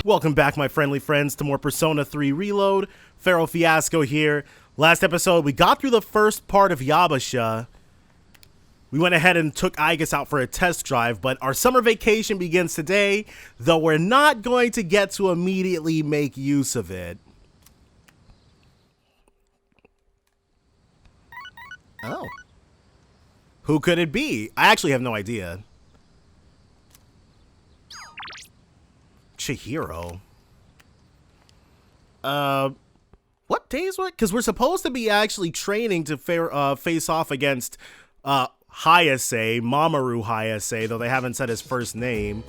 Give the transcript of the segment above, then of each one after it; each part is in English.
Welcome back, my friendly friends, to more Persona 3 Reload. Pharaoh Fiasco here. Last episode, we got through the first part of Yabasha. We went ahead and took Aigis out for a test drive, but our summer vacation begins today, though we're not going to get to immediately make use of it. Oh. Who could it be? I actually have no idea. Chihiro. What day is what? Because we're supposed to be actually training to face off against Hayase, Mamoru Hayase, though they haven't said his first name.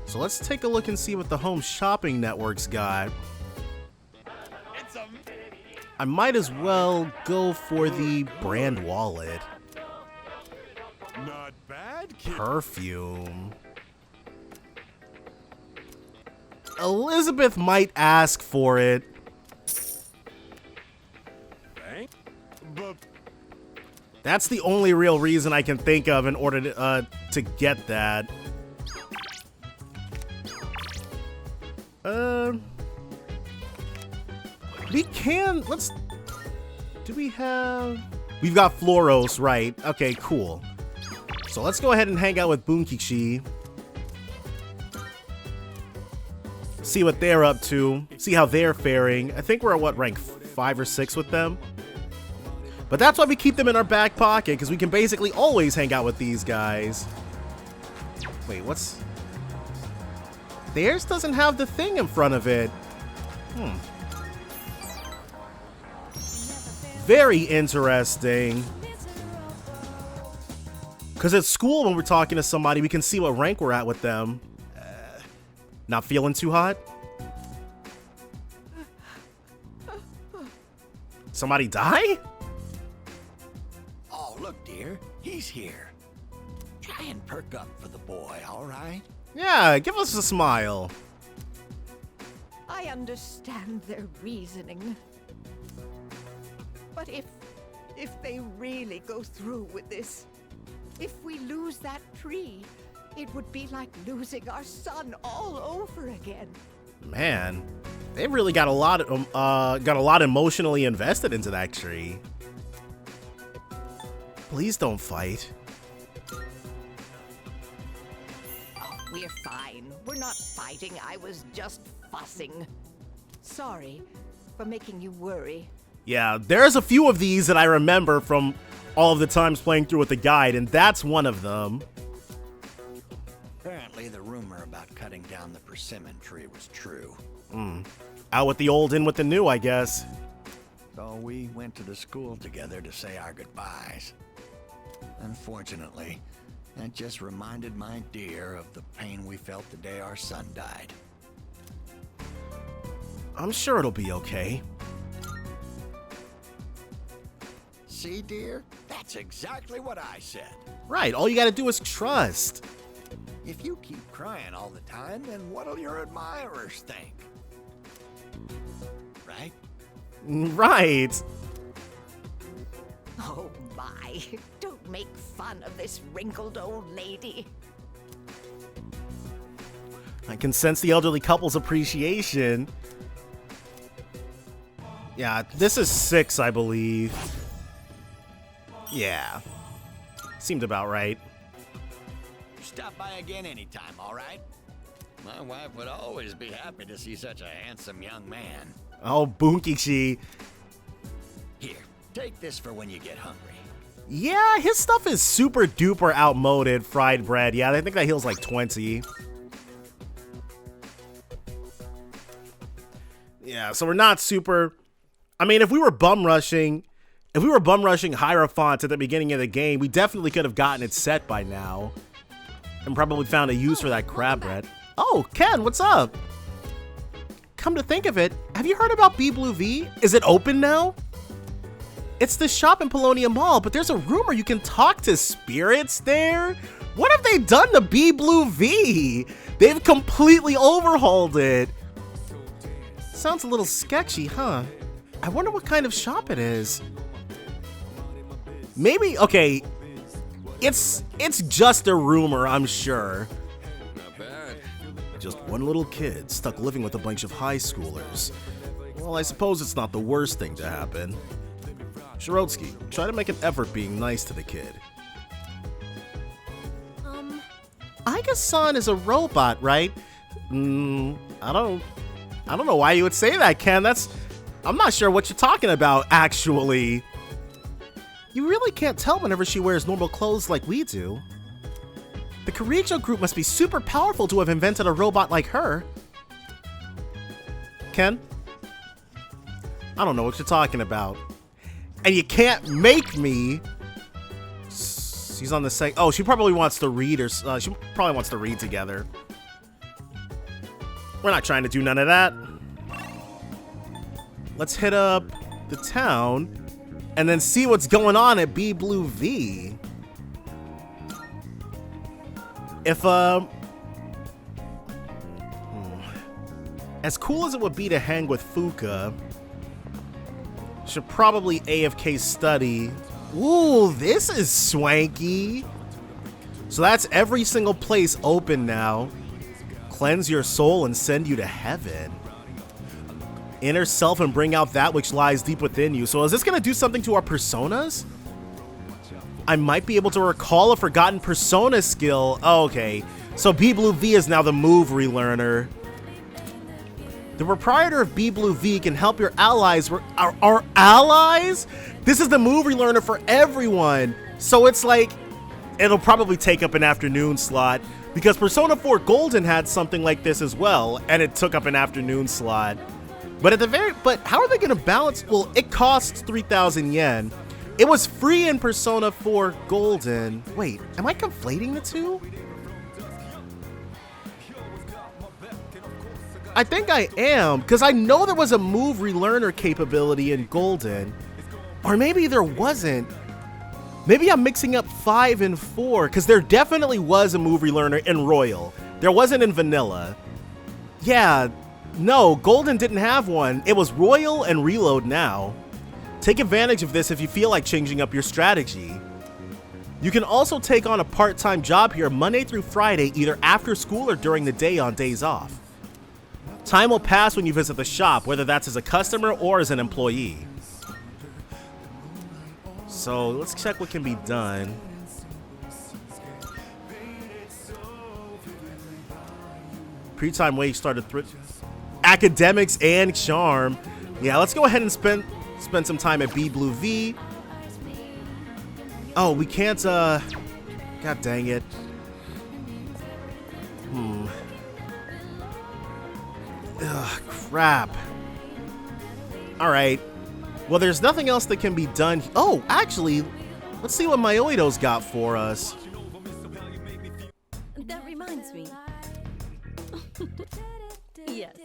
So let's take a look and see what the Home Shopping Network's got. I might as well go for the brand wallet. Not bad, kid. Perfume. Elizabeth might ask for it. But That's the only real reason I can think of in order to get that. We can, do we have, we've got Floros, right? Okay, cool. So let's go ahead and hang out with Bunkichi. See what they're up to, see how they're faring. I think we're at what, rank 5 or 6 with them? But that's why we keep them in our back pocket, because we can basically always hang out with these guys. Wait, what's... Theirs doesn't have the thing in front of it. Very interesting. Because at school, when we're talking to somebody, we can see what rank we're at with them. Not feeling too hot? Somebody die? Oh, look, dear, he's here. Try and perk up for the boy, all right? Yeah, give us a smile. I understand their reasoning. But if they really go through with this, if we lose that tree, it would be like losing our son all over again. Man, they really got a lot emotionally invested into that tree. Please don't fight. Oh, we're fine. We're not fighting. I was just fussing. Sorry for making you worry. Yeah, there's a few of these that I remember from all of the times playing through with the guide, and that's one of them. Apparently, the rumor about cutting down the persimmon tree was true. Out with the old, in with the new, I guess. So we went to the school together to say our goodbyes. Unfortunately, that just reminded my dear of the pain we felt the day our son died. I'm sure it'll be okay. See, dear? That's exactly what I said. Right, all you gotta do is trust. If you keep crying all the time, then what'll your admirers think? Right? Right. Oh my, don't make fun of this wrinkled old lady. I can sense the elderly couple's appreciation. Yeah, this is 6, I believe. Yeah. Seemed about right. Stop by again anytime, all right? My wife would always be happy to see such a handsome young man. Oh, Bunkichi. Here, take this for when you get hungry. Yeah, his stuff is super duper outmoded. Fried bread. Yeah, I think that heals like 20. Yeah, so we're not super... I mean, if we were bum rushing Hierophant at the beginning of the game, we definitely could have gotten it set by now. And probably found a use for that crab bread. Oh, Ken, what's up? Come to think of it, have you heard about B Blue V? Is it open now? It's the shop in Paulownia Mall, but there's a rumor you can talk to spirits there. What have they done to B Blue V? They've completely overhauled it. Sounds a little sketchy, huh? I wonder what kind of shop it is. Maybe, okay, it's just a rumor, I'm sure. Not bad. Just one little kid stuck living with a bunch of high schoolers. Well, I suppose it's not the worst thing to happen. Shirotsky, try to make an effort being nice to the kid. Aiga-san is a robot, right? I don't know why you would say that, Ken. I'm not sure what you're talking about, actually. You really can't tell whenever she wears normal clothes like we do. The Kirijo group must be super powerful to have invented a robot like her. Ken? I don't know what you're talking about. And you can't make me. She's on the same. Oh, she probably wants to read, or she probably wants to read together. We're not trying to do none of that. Let's hit up the town and then see what's going on at B Blue V. If as cool as it would be to hang with Fuka, should probably AFK study. Ooh, this is swanky. So that's every single place open now. Cleanse your soul and send you to heaven. Inner self and bring out that which lies deep within you. So is this gonna do something to our personas? I might be able to recall a forgotten persona skill. Oh, okay, so B Blue V is now the move relearner. The proprietor of B Blue V can help your allies. Our allies? This is the move relearner for everyone. So it's like, it'll probably take up an afternoon slot because Persona 4 Golden had something like this as well, and it took up an afternoon slot. But how are they gonna balance? Well, it costs 3,000 yen. It was free in Persona 4 Golden. Wait, am I conflating the two? I think I am, because I know there was a move relearner capability in Golden. Or maybe there wasn't. Maybe I'm mixing up 5 and 4, because there definitely was a move relearner in Royal. There wasn't in Vanilla. Yeah, no, Golden didn't have one. It was Royal and Reload now. Take advantage of this if you feel like changing up your strategy. You can also take on a part-time job here Monday through Friday, either after school or during the day on days off. Time will pass when you visit the shop, whether that's as a customer or as an employee. So let's check what can be done. Pre-time wage started academics and charm. Yeah, let's go ahead and spend some time at B Blue V. Oh, we can't, God dang it. Ugh, crap. Alright. Well, there's nothing else that can be done. Oh, actually, let's see what Mayoido's got for us. That reminds me. Yes.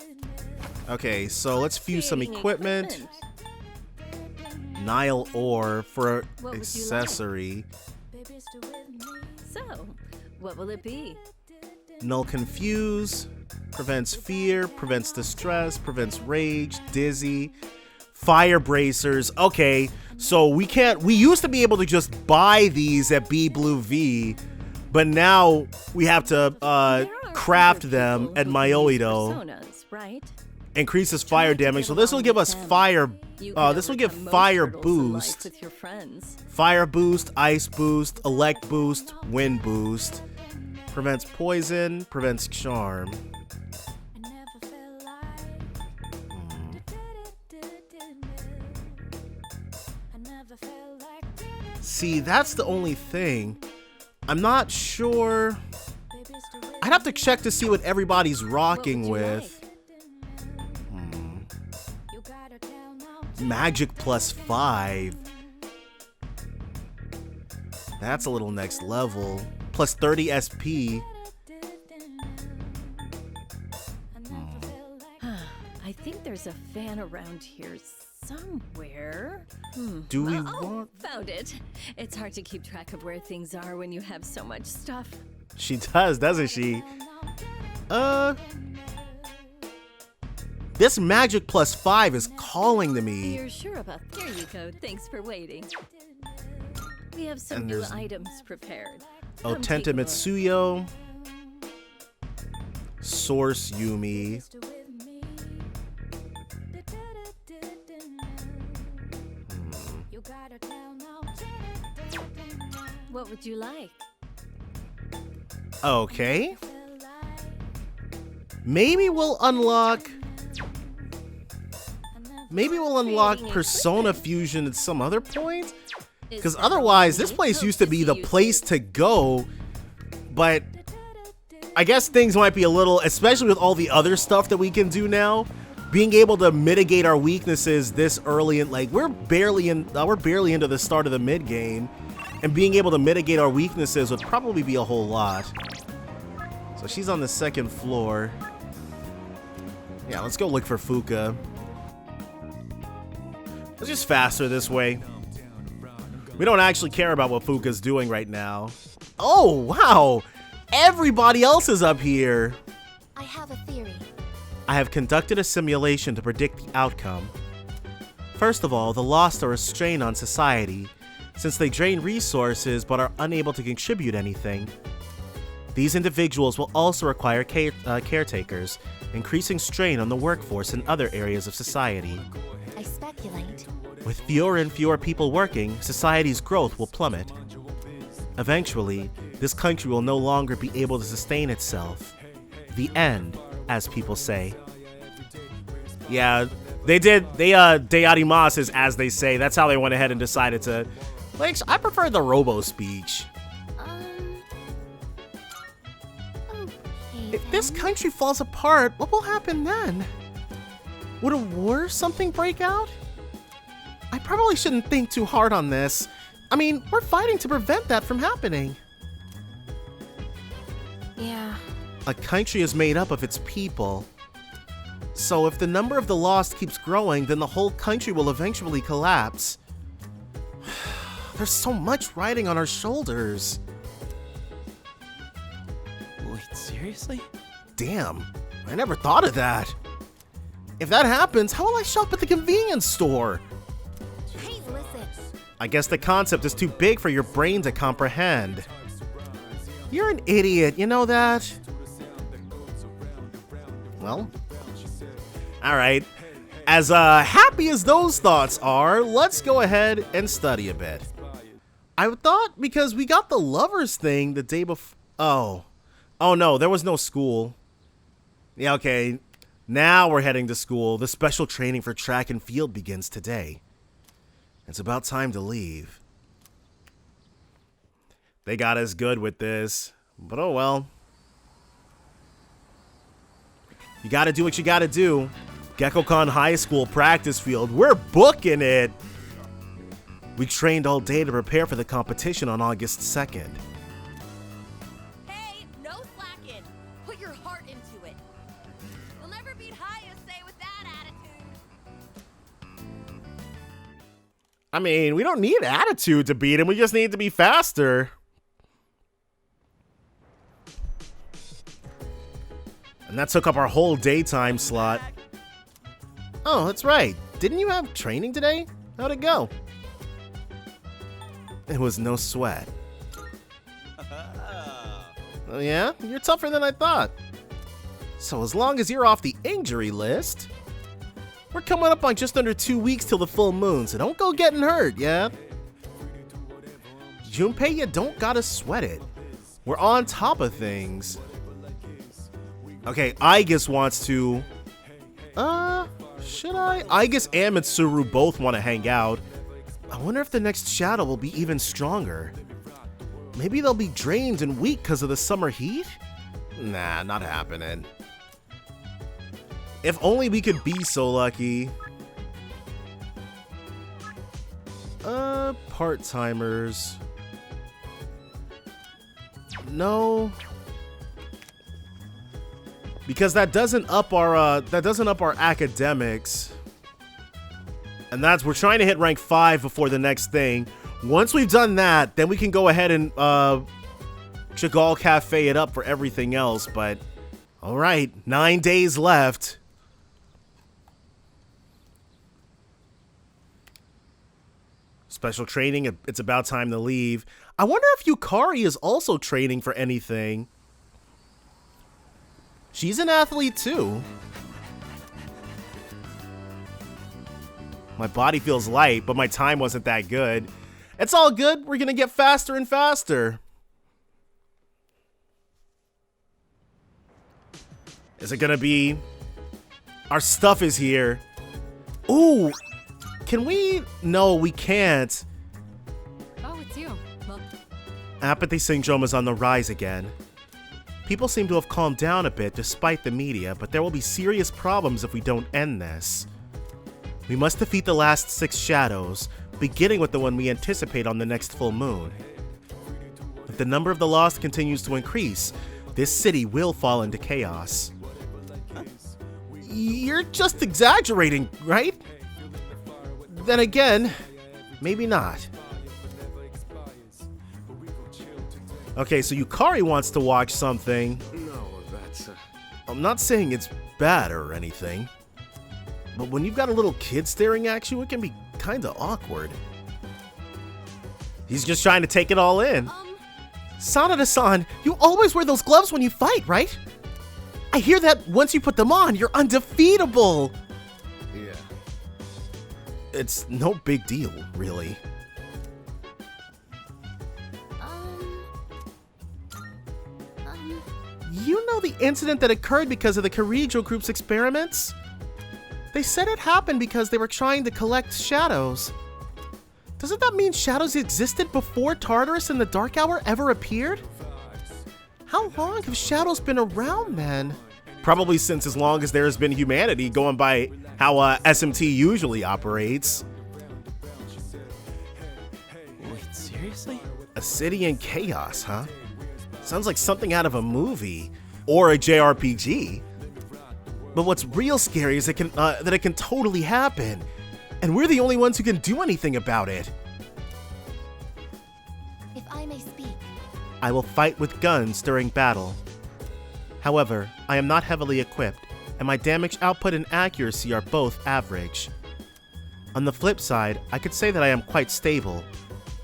Okay, so let's view some equipment. Nile ore for accessory. So, what will it be? Null confuse. Prevents fear, prevents distress, prevents rage, dizzy. Fire bracers. Okay, so we used to be able to just buy these at B Blue V, but now we have to craft them at Mayoido. Right? Increases fire damage, so this will give us fire. This will give fire boost. With your friends. Fire boost, ice boost, elect boost, wind boost. Prevents poison, prevents charm. See, that's the only thing. I'm not sure. I'd have to check to see what everybody's rocking with. Magic plus 5. That's a little next level. Plus 30 SP. I think there's a fan around here somewhere. Do we want? Found it. It's hard to keep track of where things are when you have so much stuff. She does, doesn't she? This magic plus 5 is calling to me. You're sure about that? Here you go. Thanks for waiting. We have some And new there's- items prepared. Oh, Come take a Tenta look. Mitsuyo. Source Yumi. What would you like? Okay. Maybe we'll unlock Persona Fusion at some other point? Because otherwise, this place used to be the place to go. But I guess things might be a little, especially with all the other stuff that we can do now, being able to mitigate our weaknesses this early in, like, we're barely into the start of the mid game, and being able to mitigate our weaknesses would probably be a whole lot. So she's on the second floor. Yeah, let's go look for Fuka. It's just faster this way. We don't actually care about what Fuka's doing right now. Oh, wow! Everybody else is up here! I have a theory. I have conducted a simulation to predict the outcome. First of all, the Lost are a strain on society, since they drain resources but are unable to contribute anything. These individuals will also require caretakers, increasing strain on the workforce in other areas of society. I speculate. With fewer and fewer people working, society's growth will plummet. Eventually, this country will no longer be able to sustain itself. The end, as people say. Yeah, they Deadimas is as they say. That's how they went ahead and decided to... Like, I prefer the robo speech. Okay, If this country falls apart, what will happen then? Would a war or something break out? I probably shouldn't think too hard on this. I mean, we're fighting to prevent that from happening. Yeah. A country is made up of its people. So if the number of the lost keeps growing, then the whole country will eventually collapse. There's so much riding on our shoulders. Wait, seriously? Damn, I never thought of that. If that happens, how will I shop at the convenience store? Hey, listen. I guess the concept is too big for your brain to comprehend. You're an idiot, you know that? Well, alright. As happy as those thoughts are, let's go ahead and study a bit. I thought because we got the lovers thing the day before. Oh no, there was no school. Yeah, okay. Now we're heading to school. The special training for track and field begins today. It's about time to leave. They got us good with this, but oh well. You gotta do what you gotta do. GeckoCon High School practice field, we're booking it! We trained all day to prepare for the competition on August 2nd. Hey, no slacking. Put your heart into it. You'll never beat Hayase with that attitude. I mean, we don't need attitude to beat him, we just need to be faster. And that took up our whole daytime slot. Oh, that's right. Didn't you have training today? How'd it go? It was no sweat. Oh yeah? You're tougher than I thought. So as long as you're off the injury list, we're coming up on just under 2 weeks till the full moon, so don't go getting hurt, yeah? Junpei, you don't gotta sweat it. We're on top of things. Okay, Aigis wants to... should I? Aigis and Mitsuru both want to hang out. I wonder if the next shadow will be even stronger. Maybe they'll be drained and weak because of the summer heat? Nah, not happening. If only we could be so lucky. Part-timers. No. Because that doesn't up our academics. And we're trying to hit rank 5 before the next thing. Once we've done that, then we can go ahead and Chagall Cafe it up for everything else, but alright, 9 days left. Special training, it's about time to leave. I wonder if Yukari is also training for anything. She's an athlete too. My body feels light, but my time wasn't that good. It's all good. We're gonna get faster and faster. Is it gonna be... Our stuff is here. Ooh, can we... No, we can't. Oh, it's you. Well, Apathy syndrome is on the rise again. People seem to have calmed down a bit despite the media, but there will be serious problems if we don't end this. We must defeat the last 6 shadows, beginning with the one we anticipate on the next full moon. If the number of the lost continues to increase, this city will fall into chaos. You're just exaggerating, right? Then again, maybe not. Okay, so Yukari wants to watch something. No, that's I'm not saying it's bad or anything, but when you've got a little kid staring at you, it can be kinda awkward. He's just trying to take it all in. Sanada-san, you always wear those gloves when you fight, right? I hear that once you put them on, you're undefeatable. yeah. It's no big deal, really. You know the incident that occurred because of the Kirijo group's experiments? They said it happened because they were trying to collect shadows. Doesn't that mean shadows existed before Tartarus and the Dark Hour ever appeared? How long have shadows been around then? Probably since as long as there has been humanity, going by how SMT usually operates. Wait, seriously? A city in chaos, huh? Sounds like something out of a movie or a JRPG. But what's real scary is that it can totally happen, and we're the only ones who can do anything about it. if I may speak. I will fight with guns during battle. However, I am not heavily equipped, and my damage output and accuracy are both average. On the flip side, I could say that I am quite stable.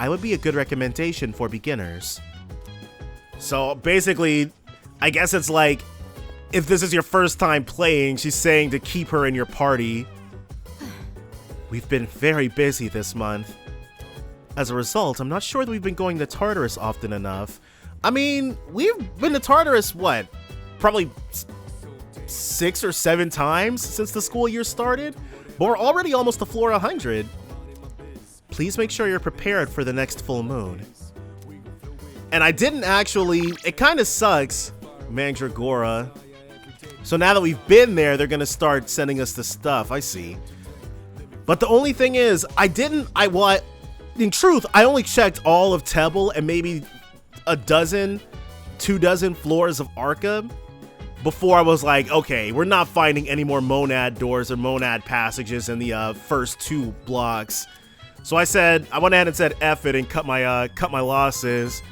I would be a good recommendation for beginners. So basically, I guess it's like, if this is your first time playing, she's saying to keep her in your party. We've been very busy this month. As a result, I'm not sure that we've been going to Tartarus often enough. I mean, we've been to Tartarus, what? Probably 6 or 7 times since the school year started? But we're already almost to floor 100. Please make sure you're prepared for the next full moon. And I didn't actually, it kind of sucks, Mandragora. So now that we've been there, they're gonna start sending us the stuff, I see. But the only thing is, in truth, I only checked all of Tebel and maybe 2 dozen floors of Arca before I was like, okay, we're not finding any more monad doors or monad passages in the first 2 blocks. So I went ahead and said F it and cut my losses.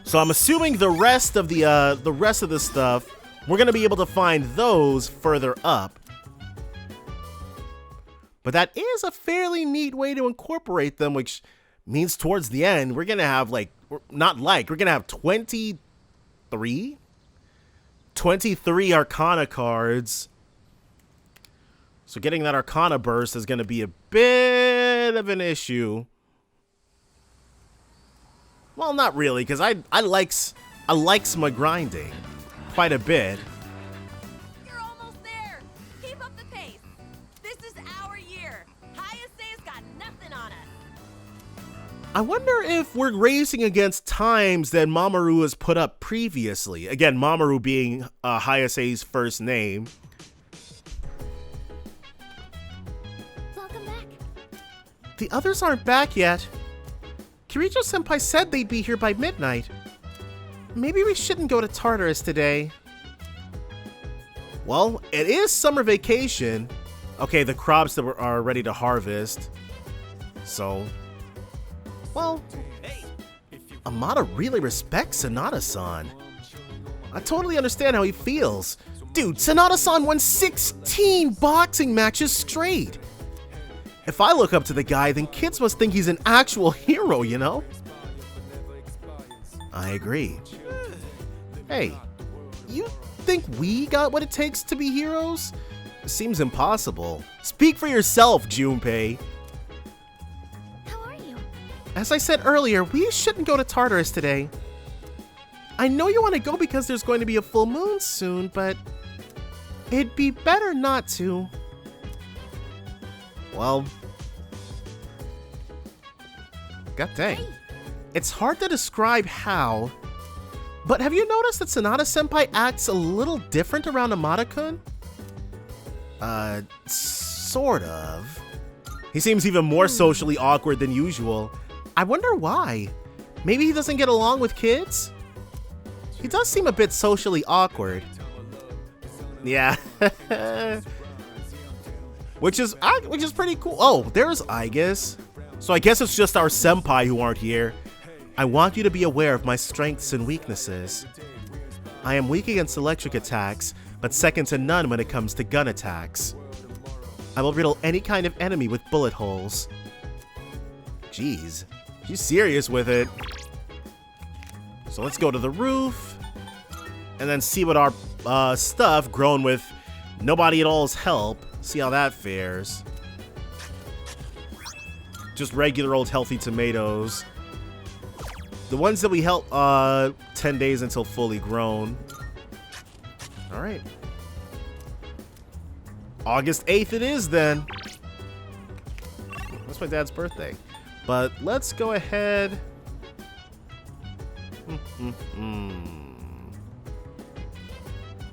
So I'm assuming the rest of the stuff, we're gonna be able to find those further up. But that is a fairly neat way to incorporate them, which means towards the end, we're gonna have we're gonna have 23 Arcana cards. So getting that Arcana burst is gonna be a bit of an issue. Well, not really, because I likes my grinding quite a bit. You're almost there. Keep up the pace. This is our year. Hayasei's got nothing on us. I wonder if we're racing against times that Mamoru has put up previously. Again, Mamoru being Hayasei's first name. Welcome back. The others aren't back yet. Kirijo-senpai said they'd be here by midnight. Maybe we shouldn't go to Tartarus today. Well, it is summer vacation. Okay, the crops that are ready to harvest. So, well, Amada really respects Sanada-san. I totally understand how he feels. Dude, Sanada-san won 16 boxing matches straight. If I look up to the guy, then kids must think he's an actual hero, you know? I agree. Hey, you think we got what it takes to be heroes? Seems impossible. Speak for yourself, Junpei. How are you? As I said earlier, we shouldn't go to Tartarus today. I know you want to go because there's going to be a full moon soon, but it'd be better not to. Well, god dang. It's hard to describe how, but have you noticed that Sonata-senpai acts a little different around Amada-kun? Sort of. He seems even more socially awkward than usual. I wonder why. Maybe he doesn't get along with kids? He does seem a bit socially awkward. Yeah. which is pretty cool. Oh, there's Aigis. So I guess it's just our senpai who aren't here. I want you to be aware of my strengths and weaknesses. I am weak against electric attacks, but second to none when it comes to gun attacks. I will riddle any kind of enemy with bullet holes. Jeez, she's serious with it. So let's go to the roof and then see what our stuff grown with nobody at all's help. See how that fares. Just regular old healthy tomatoes. The ones that we help 10 days until fully grown. All right. August 8th it is then. That's my dad's birthday. But let's go ahead.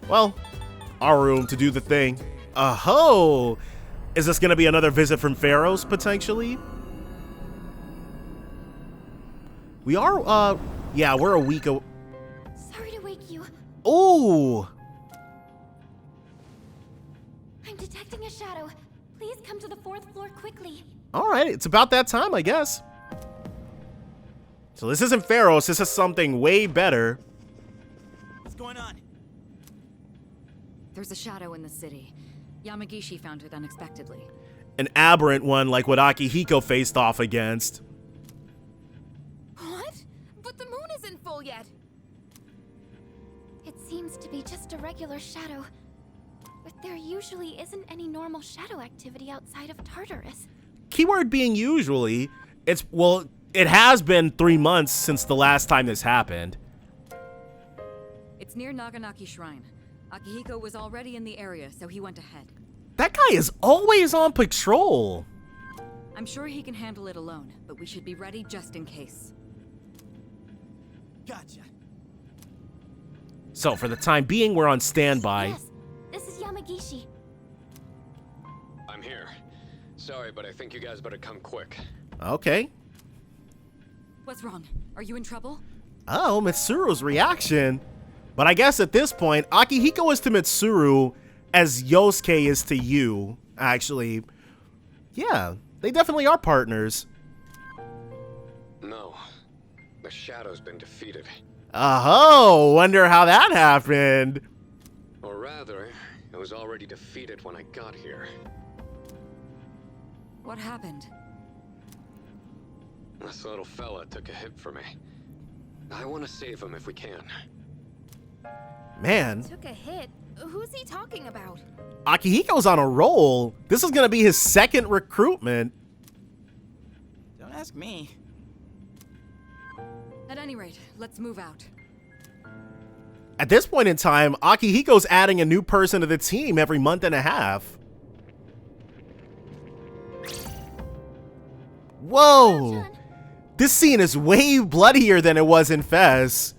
Well, our room to do the thing. Oh, is this going to be another visit from Pharaohs potentially? We are, yeah, we're a week away. Sorry to wake you. Ooh. I'm detecting a shadow. Please come to the 4th floor quickly. All right, it's about that time, I guess. So this isn't Pharaohs, this is something way better. What's going on? There's a shadow in the city. Yamagishi found it unexpectedly. An aberrant one like what Akihiko faced off against. What? But the moon isn't full yet. It seems to be just a regular shadow. But there usually isn't any normal shadow activity outside of Tartarus. Keyword being usually. It's, well, it has been 3 months since the last time this happened. It's near Naganaki Shrine. Akihiko was already in the area, so he went ahead. That guy is always on patrol. I'm sure he can handle it alone, but we should be ready just in case. Gotcha. So for the time being, we're on standby. Yes, this is Yamagishi. I'm here. Sorry, but I think you guys better come quick. Okay. What's wrong? Are you in trouble? Oh, Mitsuru's reaction. But I guess at this point, Akihiko is to Mitsuru as Yosuke is to you, actually. Yeah, they definitely are partners. No. The shadow's been defeated. Oh, wonder how that happened. Or rather, it was already defeated when I got here. What happened? This little fella took a hit for me. I want to save him if we can. Man, Took a hit? Who's he talking about? Akihiko's on a roll. This is going to be his second recruitment. Don't ask me. At any rate, let's move out. At this point in time, Akihiko's adding a new person to the team every month and a half. Whoa! This scene is way bloodier than it was in Fez.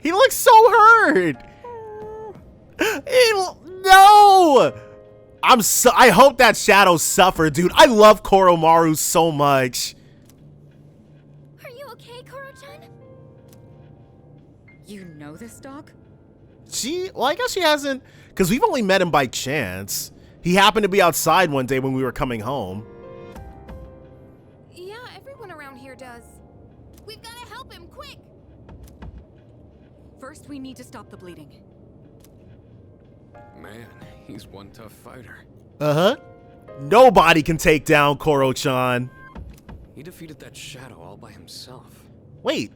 He looks so hurt. No! I hope that shadow suffered, dude. I love Koromaru so much. Are you okay, Koro-chan? You know this dog? Well, I guess she hasn't, because we've only met him by chance. He happened to be outside one day when we were coming home. Yeah, everyone around here does. We've got to help him, quick! First, we need to stop the bleeding. Man, he's one tough fighter. Uh-huh. Nobody can take down Koro-chan. He defeated that shadow all by himself. Wait.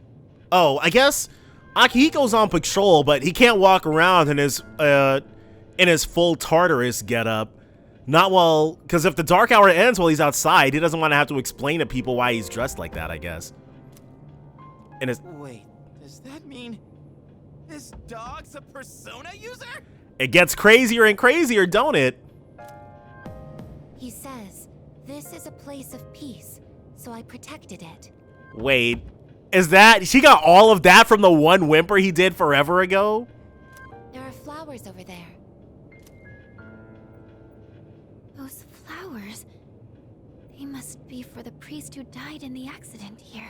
Oh, I guess Akihiko's on patrol, but he can't walk around in his full Tartarus getup. Not while, because if the dark hour ends while he's outside, he doesn't want to have to explain to people why he's dressed like that, I guess. And his Wait, does that mean this dog's a persona user? It gets crazier and crazier, don't it? He says, this is a place of peace, so I protected it. Wait, is that, she got all of that from the one whimper he did forever ago? There are flowers over there. Those flowers, they must be for the priest who died in the accident here.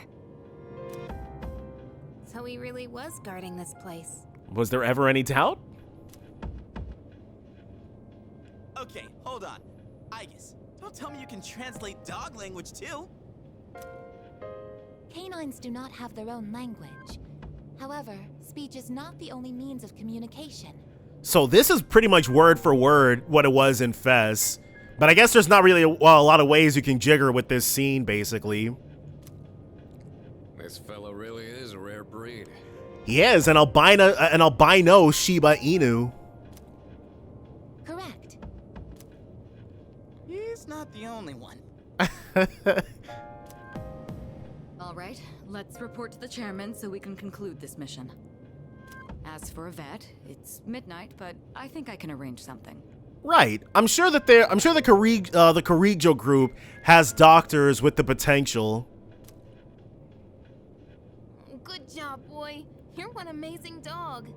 So he really was guarding this place. Was there ever any doubt? Okay, hold on. Igus, don't tell me you can translate dog language too. Canines do not have their own language. However, speech is not the only means of communication. So this is pretty much word for word what it was in Fez. But I guess there's not really a lot of ways you can jigger with this scene, basically. This fellow really is a rare breed. He is an albino Shiba Inu. Correct. He's not the only one. All right, let's report to the chairman so we can conclude this mission. As for a vet, it's midnight, but I think I can arrange something. Right. I'm sure the Karijo group has doctors with the potential. Good job, boy. You're one amazing dog.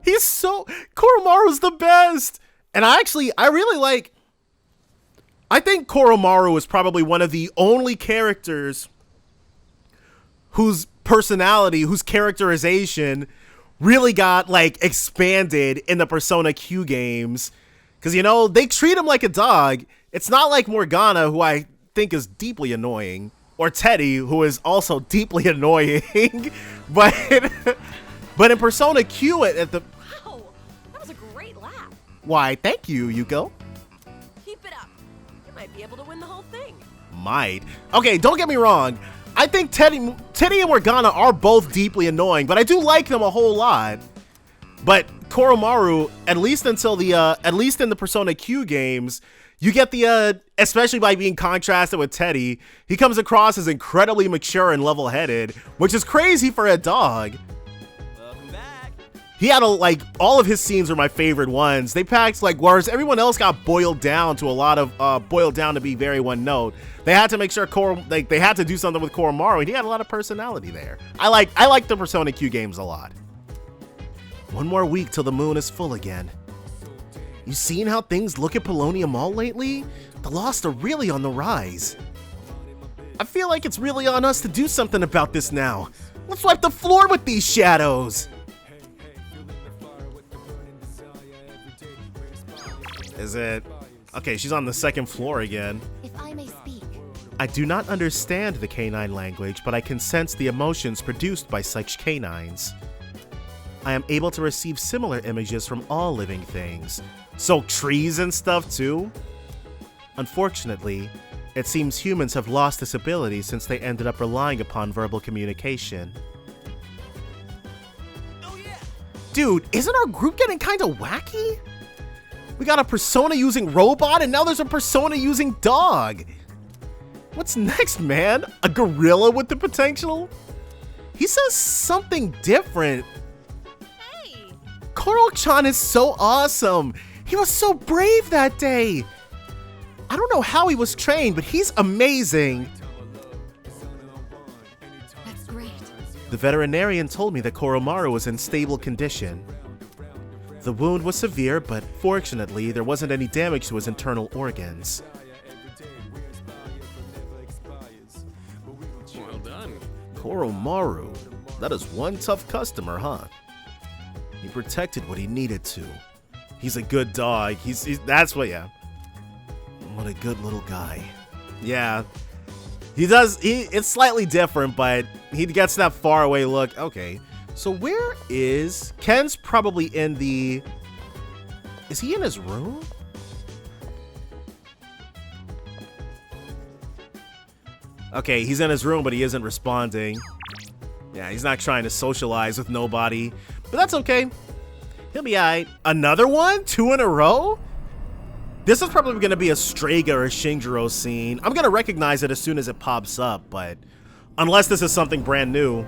He's so Koromaru's the best. And I think Koromaru is probably one of the only characters whose personality, whose characterization really got like expanded in the Persona Q games. Because, you know, they treat him like a dog. It's not like Morgana, who I think is deeply annoying, or Teddy, who is also deeply annoying. but in Persona Q at the... Wow, that was a great laugh. Why, thank you, Yuko. Keep it up. You might be able to win the whole thing. Might. Okay, don't get me wrong. I think Teddy and Morgana are both deeply annoying, but I do like them a whole lot. But Koromaru, at least in the Persona Q games, you get the especially by being contrasted with Teddy, he comes across as incredibly mature and level-headed, which is crazy for a dog. Welcome back. He had all of his scenes are my favorite ones. They packed whereas everyone else got boiled down to a lot of boiled down to be very one note. They had to make sure they had to do something with Koromaru, and he had a lot of personality there. I like the Persona Q games a lot. One more week till the moon is full again. You seen how things look at Polonium Mall lately? The Lost are really on the rise. I feel like it's really on us to do something about this now. Let's wipe the floor with these shadows. Is it? Okay, she's on the second floor again. If I may speak. I do not understand the canine language, but I can sense the emotions produced by such canines. I am able to receive similar images from all living things. So trees and stuff too? Unfortunately, it seems humans have lost this ability since they ended up relying upon verbal communication. Oh yeah. Dude, isn't our group getting kinda wacky? We got a persona using robot, and now there's a persona using dog. What's next, man? A gorilla with the potential? He says something different. Hey! Koro-chan is so awesome. He was so brave that day. I don't know how he was trained, but he's amazing. That's great. The veterinarian told me that Koromaru was in stable condition. The wound was severe, but fortunately, there wasn't any damage to his internal organs. Well done. Koromaru, that is one tough customer, huh? He protected what he needed to. He's a good dog. That's what, yeah. What a good little guy. Yeah. It's slightly different, but he gets that faraway look. Okay. So where is... Ken's probably in the... Is he in his room? Okay, he's in his room, but he isn't responding. Yeah, he's not trying to socialize with nobody. But that's okay. He'll be alright. Another one? 2 in a row? This is probably going to be a Strega or a Shinjiro scene. I'm going to recognize it as soon as it pops up, but unless this is something brand new.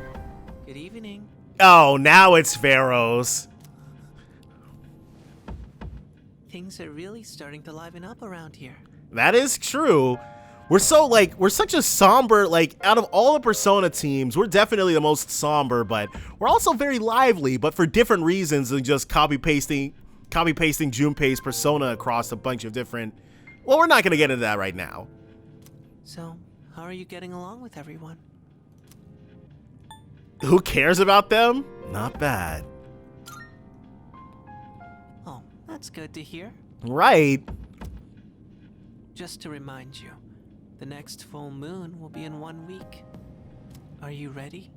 Good evening. Oh, now it's Pharaoh's. Things are really starting to liven up around here. That is true. We're such a somber, out of all the Persona teams, we're definitely the most somber, but we're also very lively, but for different reasons than just copy-pasting Junpei's persona across a bunch of different... Well, we're not going to get into that right now. So, how are you getting along with everyone? Who cares about them? Not bad. Oh, that's good to hear. Right. Just to remind you, the next full moon will be in 1 week. Are you ready?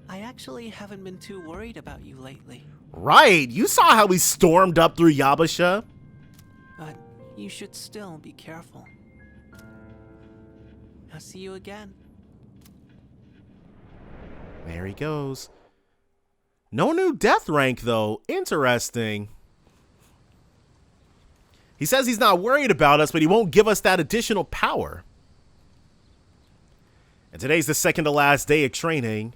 I actually haven't been too worried about you lately. Right. You saw how we stormed up through Yabasha. But you should still be careful. I'll see you again. There he goes. No new death rank, though. Interesting. He says he's not worried about us, but he won't give us that additional power. And today's the second to last day of training.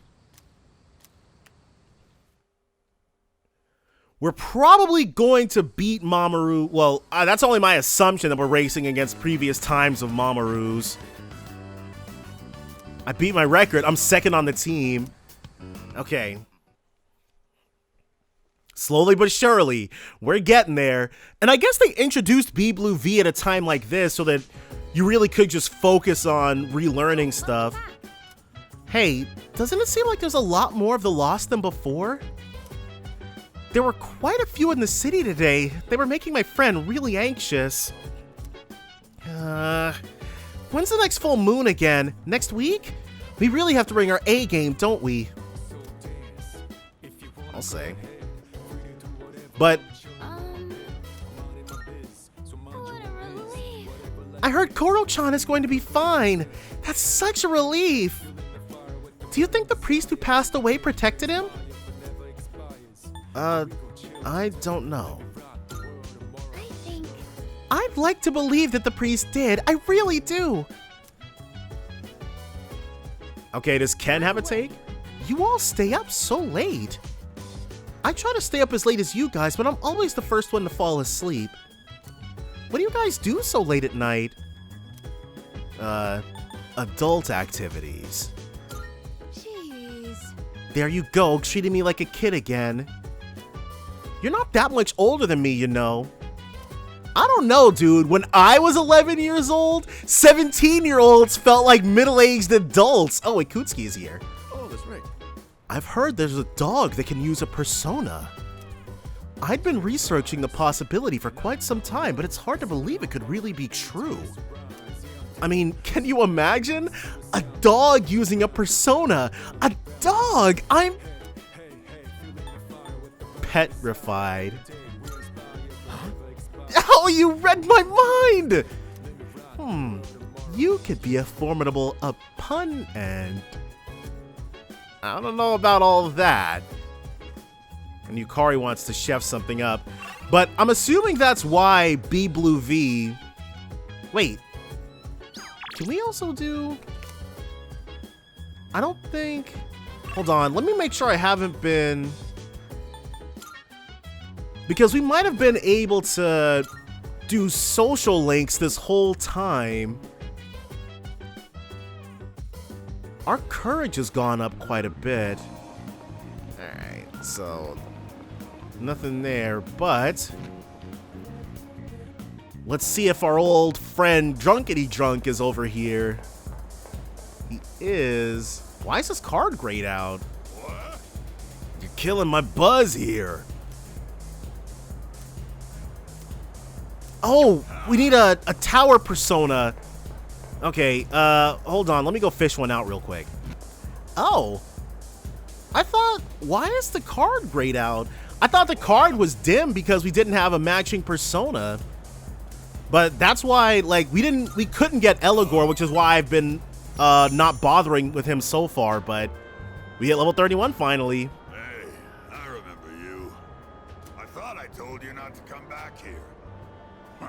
We're probably going to beat Mamoru. Well, that's only my assumption that we're racing against previous times of Mamoru's. I beat my record. I'm second on the team. Okay. Slowly but surely, we're getting there. And I guess they introduced B Blue V at a time like this so that you really could just focus on relearning stuff. Hey, doesn't it seem like there's a lot more of the Lost than before? There were quite a few in the city today. They were making my friend really anxious. When's the next full moon again? Next week? We really have to bring our A game, don't we? I'll say. But What a relief. I heard Koro-chan is going to be fine. That's such a relief. Do you think the priest who passed away protected him? I don't know. I'd like to believe that the priest did. I really do. Okay, does Ken have a take? You all stay up so late. I try to stay up as late as you guys, but I'm always the first one to fall asleep. What do you guys do so late at night? Adult activities. Jeez. There you go, treating me like a kid again. You're not that much older than me, you know. I don't know, dude. When I was 11 years old, 17-year-olds felt like middle-aged adults. Oh, wait, Kutsuki is here. Oh, that's right. I've heard there's a dog that can use a persona. I'd been researching the possibility for quite some time, but it's hard to believe it could really be true. I mean, can you imagine? A dog using a persona. A dog! I'm petrified. Oh, you read my mind! You could be a formidable opponent. I don't know about all of that. And Yukari wants to chef something up. But I'm assuming that's why B Blue V... Wait. Can we also do... I don't think... Hold on, let me make sure I haven't been... Because we might have been able to do social links this whole time. Our courage has gone up quite a bit. Alright, so... Nothing there, but... Let's see if our old friend Drunkety Drunk is over here. He is... Why is this card grayed out? What? You're killing my buzz here. Oh, we need a tower persona. Okay, hold on. Let me go fish one out real quick. Oh. I thought, why is the card grayed out? I thought the card was dim because we didn't have a matching persona. But that's why, like, we couldn't get Eligor, which is why I've been not bothering with him so far, but we hit level 31 finally. Hey, I remember you. I thought I told you not to come back here. Huh.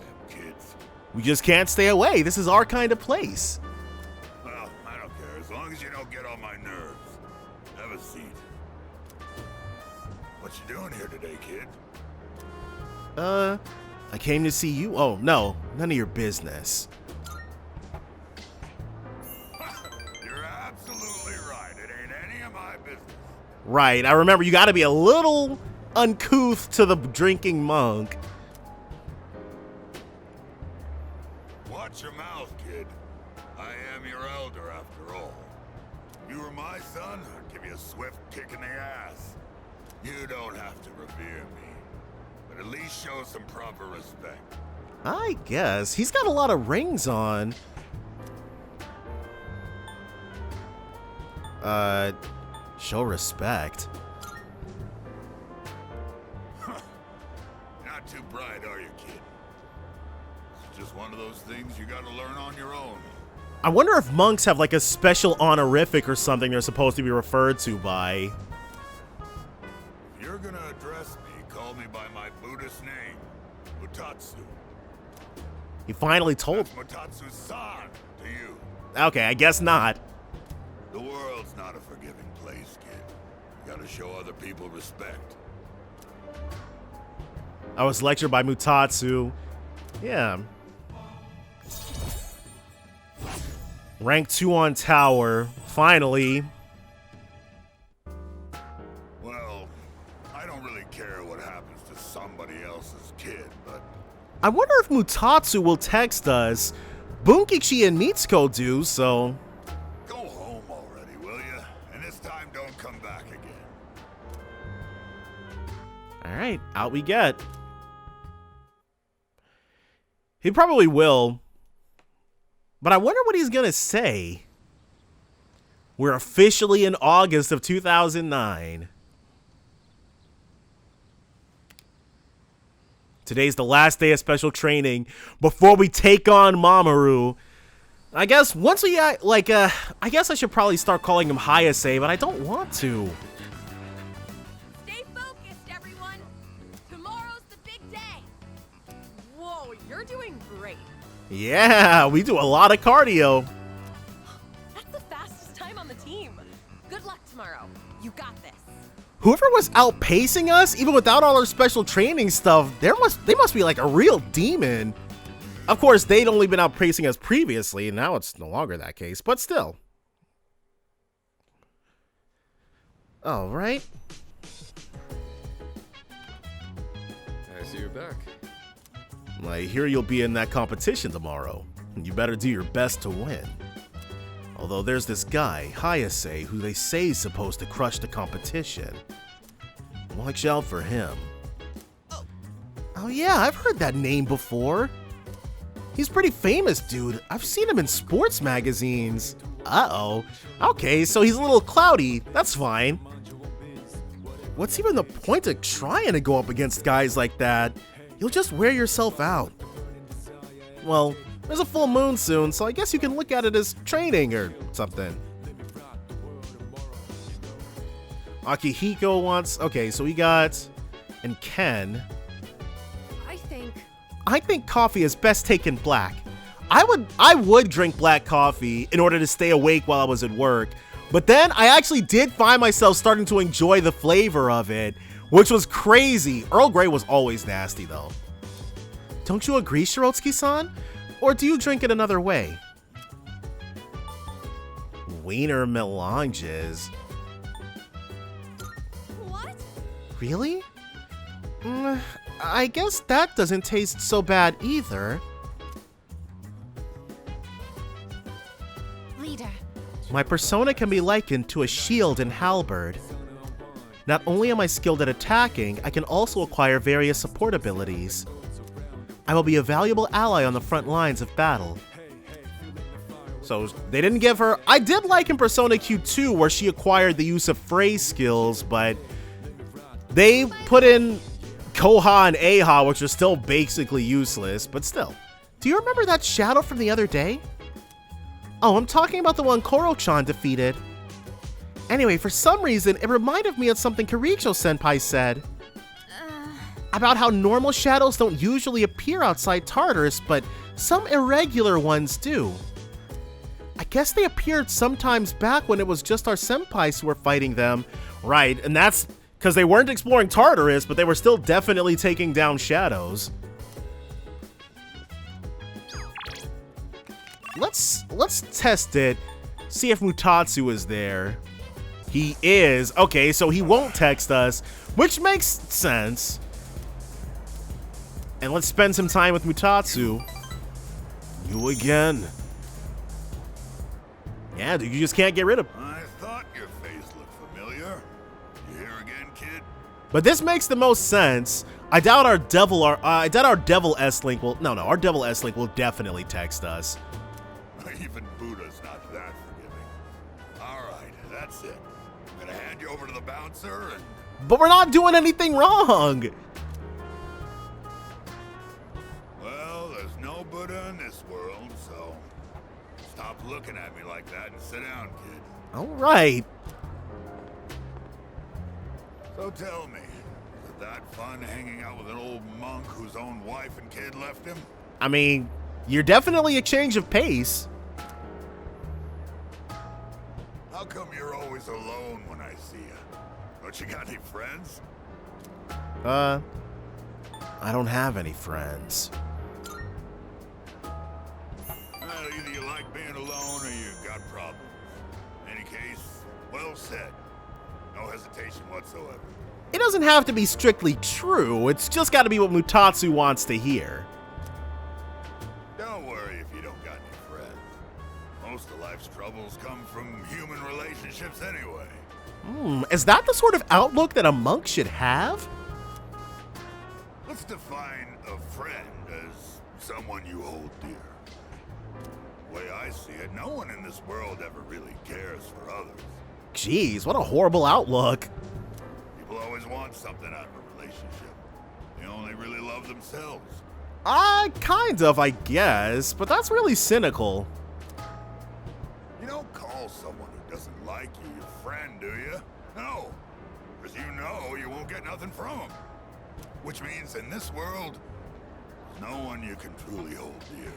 Damn kids. We just can't stay away. This is our kind of place. Well, I don't care, as long as you don't get on my nerves. Have a seat. What you doing here today, kid? I came to see you. Oh, no, none of your business. You're absolutely right. It ain't any of my business. Right, I remember you gotta be a little uncouth to the drinking monk. Watch your mouth, kid. I am your elder, after all. If you were my son, I'd give you a swift kick in the ass. You don't have to revere me, but at least show some proper respect. I guess. He's got a lot of rings on. Show respect. Not too bright, are you, kid? It's just one of those things you gotta learn on your own. I wonder if monks have like a special honorific or something they're supposed to be referred to by. If you're gonna address me, call me by my Buddhist name, Mutatsu. He finally told. That's Mutatsu-san to you. Okay, I guess not. The world's not a forgiving place, kid. You gotta show other people respect. I was lectured by Mutatsu. Yeah. Rank 2 on tower. Finally. Well, I don't really care what happens to somebody else's kid, but I wonder if Mutatsu will text us. Bunkichi and Mitsuko do, so... go home already, will you? And this time don't come back again. Alright, out we get. He probably will. But I wonder what he's gonna say. We're officially in August of 2009. Today's the last day of special training before we take on Mamoru. I guess once we, I guess I should probably start calling him Hayase, but I don't want to. Stay focused, everyone. Tomorrow's the big day. Whoa, you're doing great. Yeah, we do a lot of cardio. That's the fastest time on the team. Good luck tomorrow. You got this. Whoever was outpacing us, even without all our special training stuff, they must be like a real demon. Of course, they'd only been outpacing us previously, and now it's no longer that case, but still. All right. I see you're back. I hear you'll be in that competition tomorrow, and you better do your best to win. Although there's this guy, Hayase, who they say is supposed to crush the competition. Watch out for him. Oh yeah, I've heard that name before. He's pretty famous, dude. I've seen him in sports magazines. Uh-oh. Okay, so he's a little cloudy. That's fine. What's even the point of trying to go up against guys like that? You'll just wear yourself out. Well, there's a full moon soon, so I guess you can look at it as training or something. Akihiko wants... Okay, so we got... And Ken... I think coffee is best taken black. I would drink black coffee in order to stay awake while I was at work, but then I actually did find myself starting to enjoy the flavor of it, which was crazy. Earl Grey was always nasty though. Don't you agree, Shirotsky-san? Or do you drink it another way? Wiener melanges. What? Really? I guess that doesn't taste so bad either. Leader. My persona can be likened to a shield and halberd. Not only am I skilled at attacking, I can also acquire various support abilities. I will be a valuable ally on the front lines of battle. So they didn't give her... I did like in Persona Q2 where she acquired the use of phrase skills, but they put in Koha and Aha, which are still basically useless, but still. Do you remember that shadow from the other day? Oh, I'm talking about the one Koro-chan defeated. Anyway, for some reason, it reminded me of something Kiricho-senpai said. About how normal shadows don't usually appear outside Tartarus, but some irregular ones do. I guess they appeared sometimes back when it was just our senpais who were fighting them. Right, and that's because they weren't exploring Tartarus, but they were still definitely taking down shadows. Let's test it, see if Mutatsu is there. He is. Okay, so he won't text us, which makes sense. And let's spend some time with Mutatsu. You again. Yeah, dude, you just can't get rid of him. I thought your face looked familiar. You here again, kid? But this makes the most sense. I doubt our devil S-Link will... No, our devil S-Link will definitely text us. Even Buddha's not that forgiving. Alright, that's it. I'm gonna hand you over to the bouncer and... But we're not doing anything wrong! Well, there's no Buddha in this world, so... Stop looking at me like that and sit down, kid. Alright. So tell me, is it that fun hanging out with an old monk whose own wife and kid left him? I mean, you're definitely a change of pace. How come you're always alone when I see you? Don't you got any friends? I don't have any friends. Well, either you like being alone or you got problems. In any case, well said. No hesitation whatsoever. It doesn't have to be strictly true, it's just gotta be what Mutatsu wants to hear. Don't worry if you don't got any friends. Most of life's troubles come from human relationships anyway. Is that the sort of outlook that a monk should have? Let's define a friend as someone you hold dear. The way I see it, no one in this world ever really cares for others. Jeez, what a horrible outlook. People always want something out of a relationship. They only really love themselves. Kind of, I guess, but that's really cynical. You don't call someone who doesn't like you your friend, do you? No, because you know you won't get nothing from them. Which means in this world, there's no one you can truly hold dear.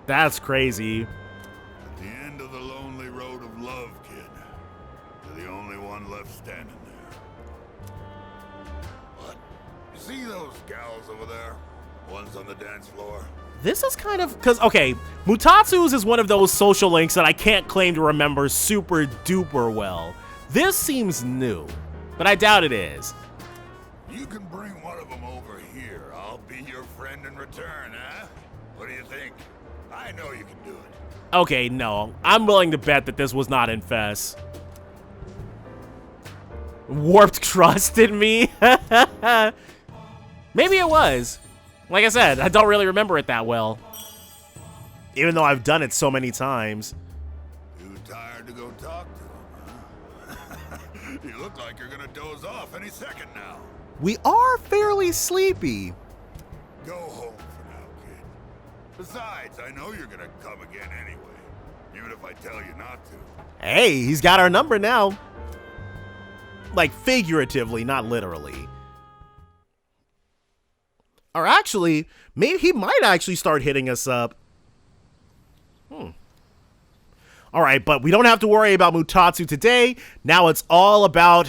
That's crazy. At the end of the lonely road of love, kid, you're the only one left standing there. What? You see those gals over there? Ones on the dance floor? This is kind of, because, okay, Mutatsu's is one of those social links that I can't claim to remember super duper well. This seems new, but I doubt it is. You can bring one of them over here. I'll be your friend in return, huh? What do you think? I know you can do it. Okay, no, I'm willing to bet that this was not Infest. Warped trust in me? Maybe it was. Like I said, I don't really remember it that well. Even though I've done it so many times. Too tired to go talk to him, huh? You look like you're gonna doze off any second now. We are fairly sleepy. Go home for now, kid. Besides, I know you're gonna come again anyway. Even if I tell you not to. Hey, he's got our number now. Like figuratively, not literally. Or actually, maybe he might actually start hitting us up. Alright, but we don't have to worry about Mutatsu today. Now it's all about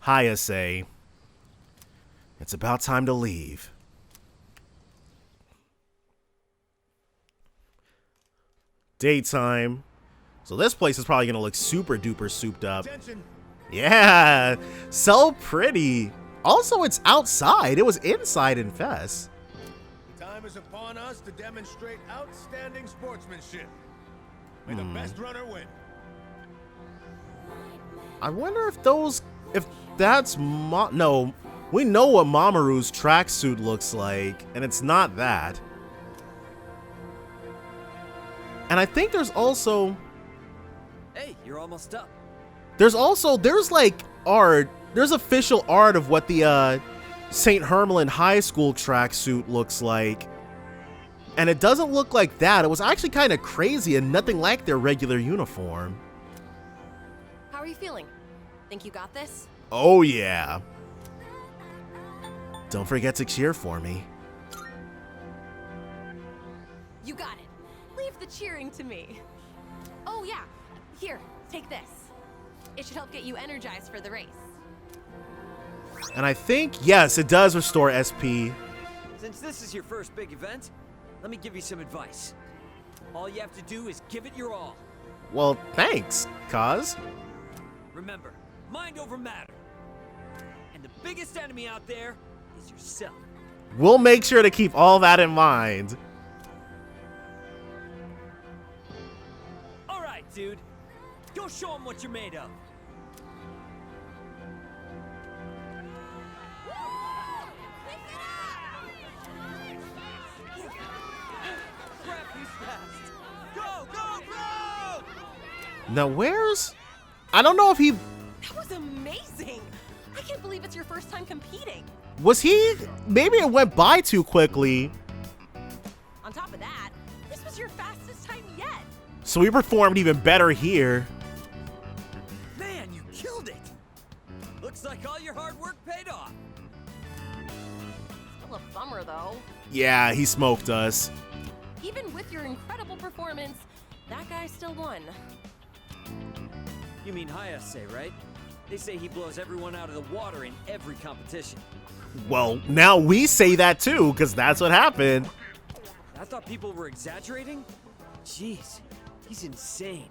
Hayase. It's about time to leave. Daytime. So this place is probably going to look super duper souped up. Attention. Yeah, so pretty. Also, it's outside. It was inside Infest. The time is upon us to demonstrate outstanding sportsmanship. May the best runner win. I wonder if that's no, we know what Mamoru's tracksuit looks like, and it's not that. And I think there's also... Hey, you're almost up. There's like art. There's official art of what the St. Hermelin High School tracksuit looks like. And it doesn't look like that. It was actually kind of crazy and nothing like their regular uniform. How are you feeling? Think you got this? Oh yeah. Don't forget to cheer for me. You got it. Leave the cheering to me. Oh yeah. Here, take this. It should help get you energized for the race. And I think, yes, it does restore SP. Since this is your first big event, let me give you some advice. All you have to do is give it your all. Well, thanks, Kaz. Remember, mind over matter. And the biggest enemy out there is yourself. We'll make sure to keep all that in mind. All right, dude. Go show them what you're made of. Now where's... I don't know if he... That was amazing! I can't believe it's your first time competing. Was he... Maybe it went by too quickly. On top of that, this was your fastest time yet. So we performed even better here. Man, you killed it! Looks like all your hard work paid off. Still a bummer though. Yeah, he smoked us. Even with your incredible performance, that guy still won. You mean Hayase, right? They say he blows everyone out of the water in every competition. Well, now we say that too, because that's what happened. I thought people were exaggerating? Jeez, he's insane.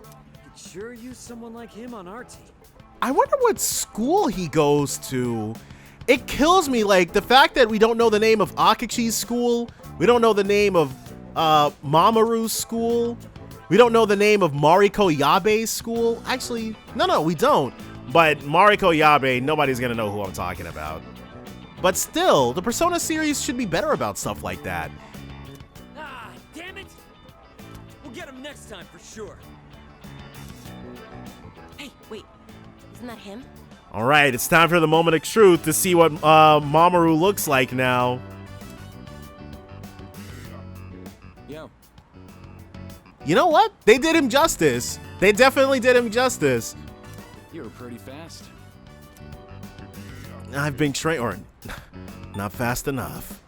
Could sure use someone like him on our team. I wonder what school he goes to. It kills me, like, the fact that we don't know the name of Akachi's school. We don't know the name of Mamoru's school. We don't know the name of Mariko Yabe's school. Actually, no, we don't. But Mariko Yabe, nobody's gonna know who I'm talking about. But still, the Persona series should be better about stuff like that. Ah, damn it! We'll get him next time for sure. Hey, wait. Isn't that him? All right, it's time for the moment of truth to see what Mamoru looks like now. Yo. You know what? They did him justice. They definitely did him justice. You were pretty fast. I've been trained, or not fast enough.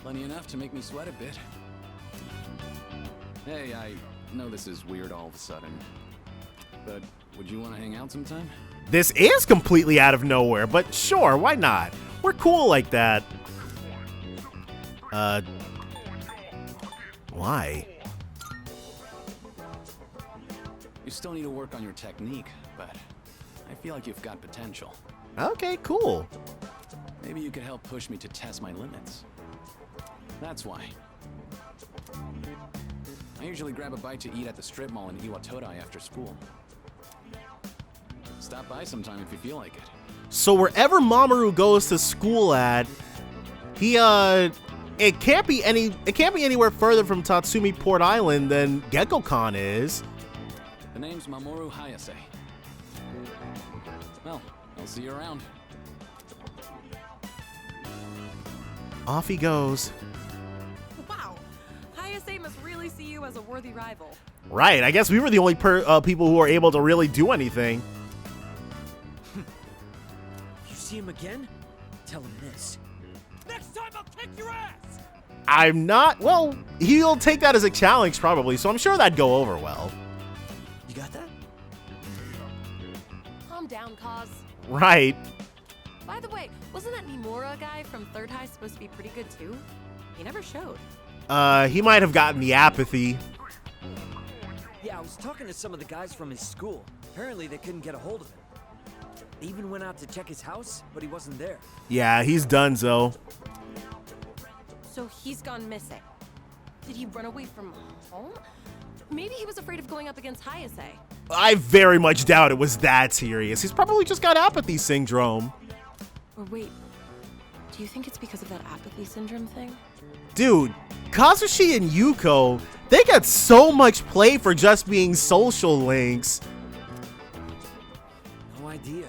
Plenty enough to make me sweat a bit. Hey, I know this is weird all of a sudden, but would you want to hang out sometime? This is completely out of nowhere, but sure, why not? We're cool like that. Why? You still need to work on your technique, but I feel like you've got potential. Okay, cool. Maybe you could help push me to test my limits. That's why. I usually grab a bite to eat at the strip mall in Iwatodai after school. Stop by sometime if you feel like it. So wherever Mamoru goes to school at, he it can't be anywhere further from Tatsumi Port Island than Gekkoukan is. The name's Mamoru Hayase. Well, I'll see you around. Off he goes. Wow. Hayase must really see you as a worthy rival. Right, I guess we were the only people who were able to really do anything. You see him again? Tell him this. Next time I'll kick your ass! I'm not, well, he'll take that as a challenge probably, so I'm sure that'd go over well. You got that? Calm down, Kaz. Right. By the way, wasn't that Nimura guy from Third High supposed to be pretty good too? He never showed. He might have gotten the apathy. Yeah, I was talking to some of the guys from his school. Apparently they couldn't get a hold of him. They even went out to check his house, but he wasn't there. Yeah, he's donezo. So he's gone missing. Did he run away from home? Maybe he was afraid of going up against Hayase. I very much doubt it was that serious. He's probably just got apathy syndrome. Or wait, do you think it's because of that apathy syndrome thing? Dude, Kazushi and Yuko, they got so much play for just being social links. No idea.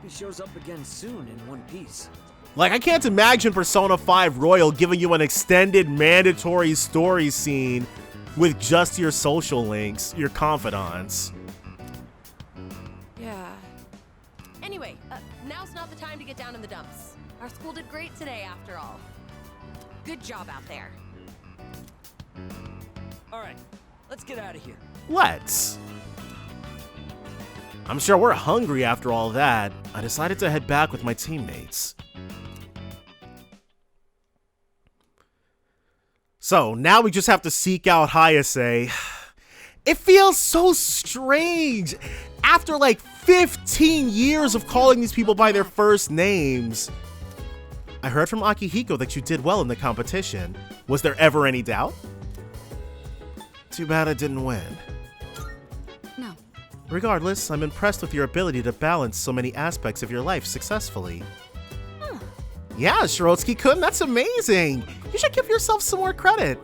hope he shows up again soon in one piece. Like, I can't imagine Persona 5 Royal giving you an extended mandatory story scene with just your social links, your confidants. Yeah. Anyway, now's not the time to get down in the dumps. Our school did great today, after all. Good job out there. All right, let's get out of here. Let's. I'm sure we're hungry after all that. I decided to head back with my teammates. So now we just have to seek out Hayase. It feels so strange. After like 15 years of calling these people by their first names. I heard from Akihiko that you did well in the competition. Was there ever any doubt? Too bad I didn't win. No. Regardless, I'm impressed with your ability to balance so many aspects of your life successfully. Yeah, Shirotsky-kun, that's amazing! You should give yourself some more credit.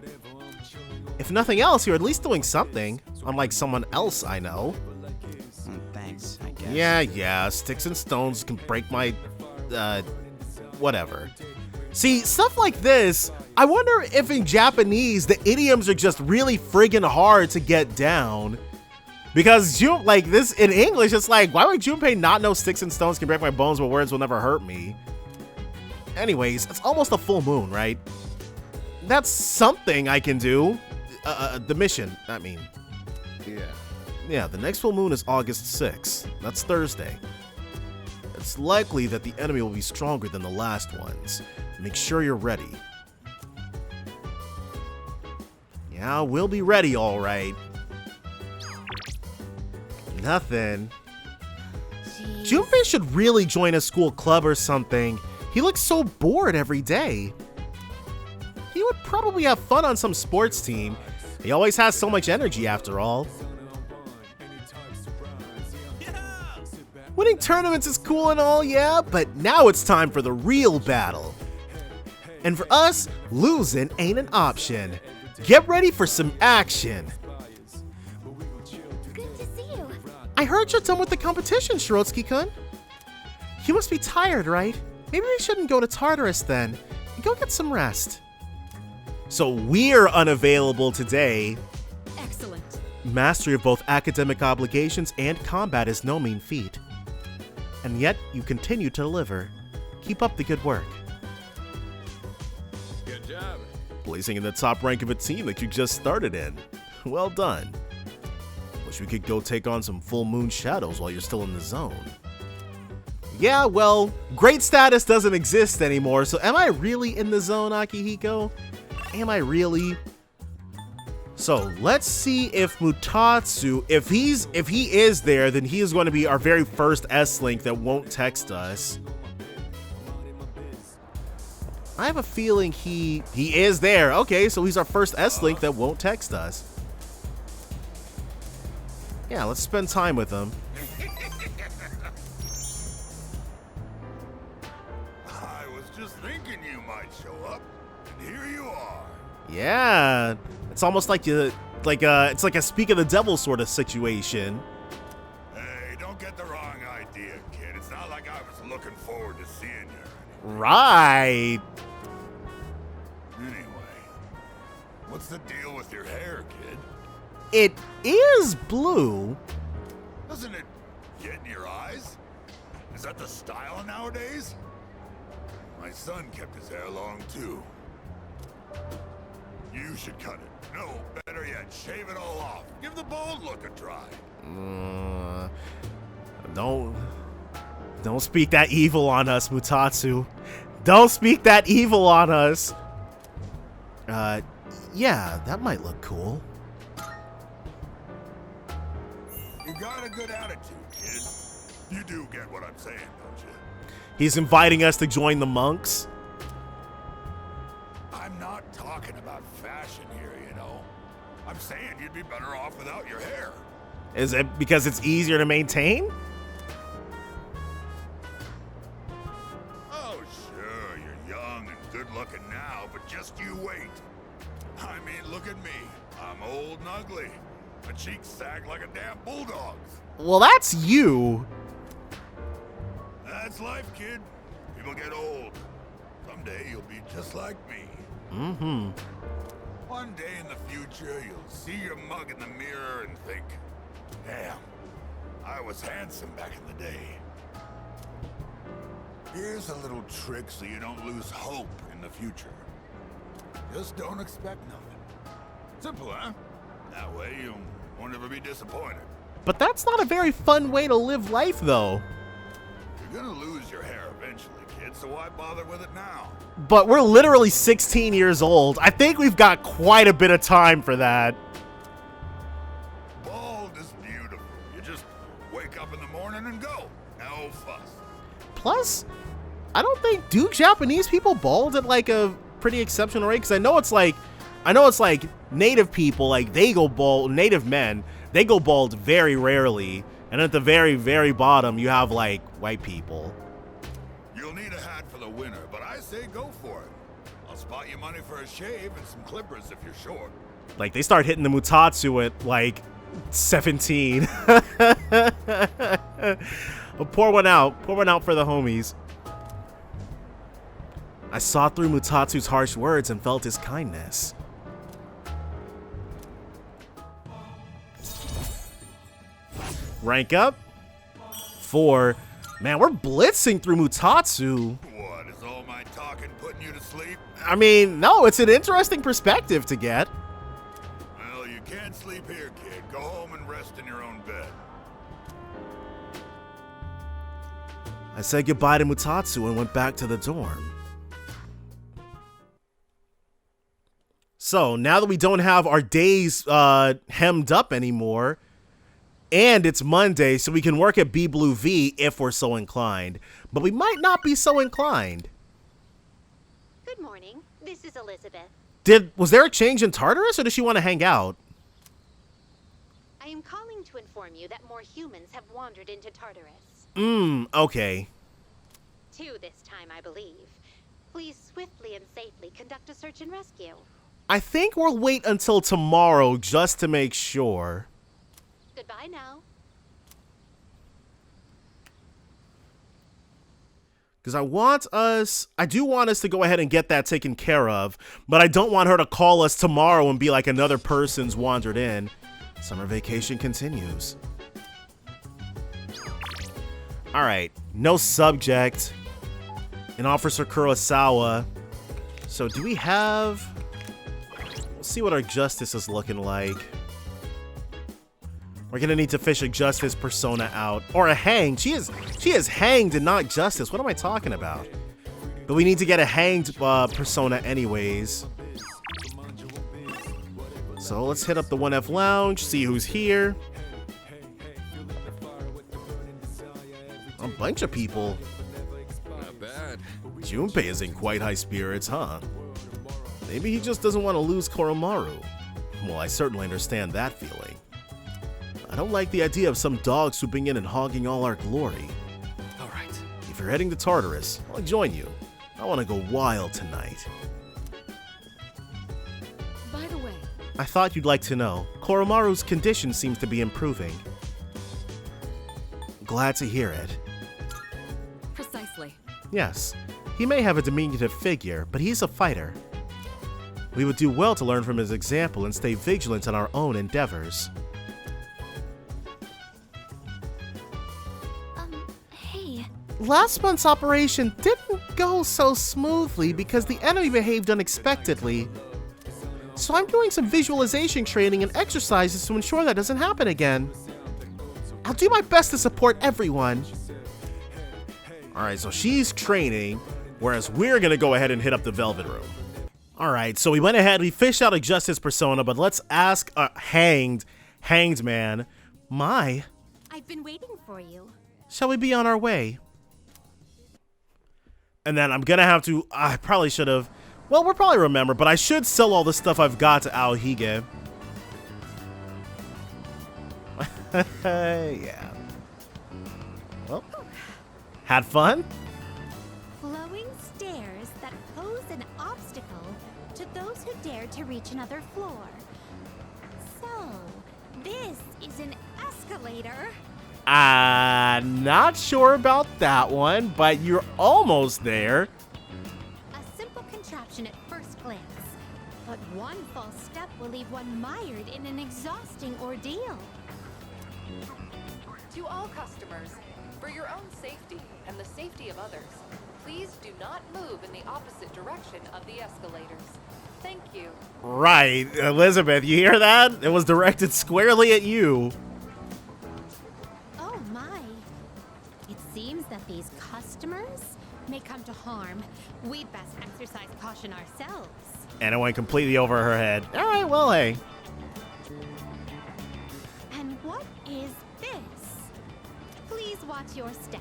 If nothing else, you're at least doing something, unlike someone else I know. Thanks, I guess. Yeah, sticks and stones can break my, whatever. See, stuff like this, I wonder if in Japanese, the idioms are just really friggin' hard to get down. Because, like, this, in English, it's like, why would Junpei not know sticks and stones can break my bones, but words will never hurt me? Anyways, it's almost a full moon, right? That's something I can do. The mission, I mean. Yeah, the next full moon is August 6th. That's Thursday. It's likely that the enemy will be stronger than the last ones. Make sure you're ready. Yeah, we'll be ready, all right. Nothing. Junpei should really join a school club or something. He looks so bored every day. He would probably have fun on some sports team. He always has so much energy after all. Winning tournaments is cool and all, yeah, but now it's time for the real battle. And for us, losing ain't an option. Get ready for some action. Good to see you. I heard you're done with the competition, Shirotsky-kun. You must be tired, right? Maybe we shouldn't go to Tartarus then. Go get some rest. So we're unavailable today. Excellent. Mastery of both academic obligations and combat is no mean feat. And yet, you continue to deliver. Keep up the good work. Good job. Placing in the top rank of a team that you just started in. Well done. Wish we could go take on some full moon shadows while you're still in the zone. Yeah, well, great status doesn't exist anymore, so am I really in the zone, Akihiko? Am I really? So let's see if Mutatsu, if he is there, then he is going to be our very first S-Link that won't text us. I have a feeling he is there. Okay, so he's our first S-Link that won't text us. Yeah, let's spend time with him. I was just thinking you might show up, and here you are. Yeah, it's almost like it's like a speak of the devil sort of situation. Hey, don't get the wrong idea, kid. It's not like I was looking forward to seeing you. Right. Anyway, what's the deal with your hair, kid? It is blue. Doesn't it get in your eyes? Is that the style nowadays? My son kept his hair long too. You should cut it. No, better yet, shave it all off. Give the bald look a try. Don't speak that evil on us, Mutatsu. Don't speak that evil on us. Yeah, that might look cool. You got a good attitude, kid. You do get what I'm saying, don't you? He's inviting us to join the monks. I'm not talking about fashion here, you know. I'm saying you'd be better off without your hair. Is it because it's easier to maintain? Oh, sure, you're young and good-looking now, but just you wait. I mean, look at me. I'm old and ugly. My cheeks sag like a damn bulldog's. Well, that's you. That's life, kid. People get old. Someday you'll be just like me. Mm-hmm. One day in the future, you'll see your mug in the mirror and think, damn, I was handsome back in the day. Here's a little trick so you don't lose hope in the future. Just don't expect nothing. Simple, huh? That way you won't ever be disappointed. But that's not a very fun way to live life, though. You're gonna lose your hair eventually, kid, so why bother with it now? But we're literally 16 years old. I think we've got quite a bit of time for that. Bald is beautiful. You just wake up in the morning and go. No fuss. Plus, I don't think, do Japanese people bald at like a pretty exceptional rate? Because I know it's like native people, like they go bald, native men, they go bald very rarely. And at the very, very bottom, you have like white people. You'll need a hat for the winter, but I say go for it. I'll spot you money for a shave and some clippers if you're short. Like they start hitting the Mutatsu at like 17. Well, pour one out for the homies. I saw through Mutatsu's harsh words and felt his kindness. Rank up. 4. Man, we're blitzing through Mutatsu. What, is all my talking putting you to sleep? I mean, no, it's an interesting perspective to get. Well, you can't sleep here, kid. Go home and rest in your own bed. I said goodbye to Mutatsu and went back to the dorm. So, now that we don't have our days hemmed up anymore, and it's Monday, so we can work at B Blue V if we're so inclined. But we might not be so inclined. Good morning. This is Elizabeth. Was there a change in Tartarus, or does she want to hang out? I am calling to inform you that more humans have wandered into Tartarus. Okay. 2 this time, I believe. Please swiftly and safely conduct a search and rescue. I think we'll wait until tomorrow just to make sure. Goodbye now. Because I do want us to go ahead and get that taken care of, but I don't want her to call us tomorrow and be like another person's wandered in. Summer vacation continues. Alright, no subject. And Officer Kurosawa. So do we have... We'll see what our justice is looking like. We're gonna need to fish a justice persona out. Or a hanged. She is hanged and not justice. What am I talking about? But we need to get a hanged persona anyways. So let's hit up the 1F Lounge, see who's here. A bunch of people. Not bad. Junpei is in quite high spirits, huh? Maybe he just doesn't want to lose Koromaru. Well, I certainly understand that feeling. I don't like the idea of some dog swooping in and hogging all our glory. Alright. If you're heading to Tartarus, I'll join you. I want to go wild tonight. By the way, I thought you'd like to know. Koromaru's condition seems to be improving. Glad to hear it. precisely. Yes, he may have a diminutive figure, but he's a fighter. We would do well to learn from his example and stay vigilant in our own endeavors. Hey. Last month's operation didn't go so smoothly because the enemy behaved unexpectedly. So I'm doing some visualization training and exercises to ensure that doesn't happen again. I'll do my best to support everyone. Alright, so she's training, whereas we're gonna go ahead and hit up the Velvet Room. Alright, so we went ahead, we fished out a Justice persona, but let's ask a hanged man. My. I've been waiting for you. Shall we be on our way? And then I'm gonna have to, I probably should have, well, we'll probably remember, but I should sell all the stuff I've got to Aohige. Yeah. Well, had fun? Flowing stairs that pose an obstacle to those who dare to reach another floor. So, this is an escalator? Not sure about that one, but you're almost there. A simple contraption at first glance, but one false step will leave one mired in an exhausting ordeal. To all customers, for your own safety and the safety of others, please do not move in the opposite direction of the escalators. Thank you. Right, Elizabeth, you hear that? It was directed squarely at you. Oh my. It seems that these customers may come to harm. We'd best exercise caution ourselves. And it went completely over her head. All right, well, hey. And what is this? Please watch your step.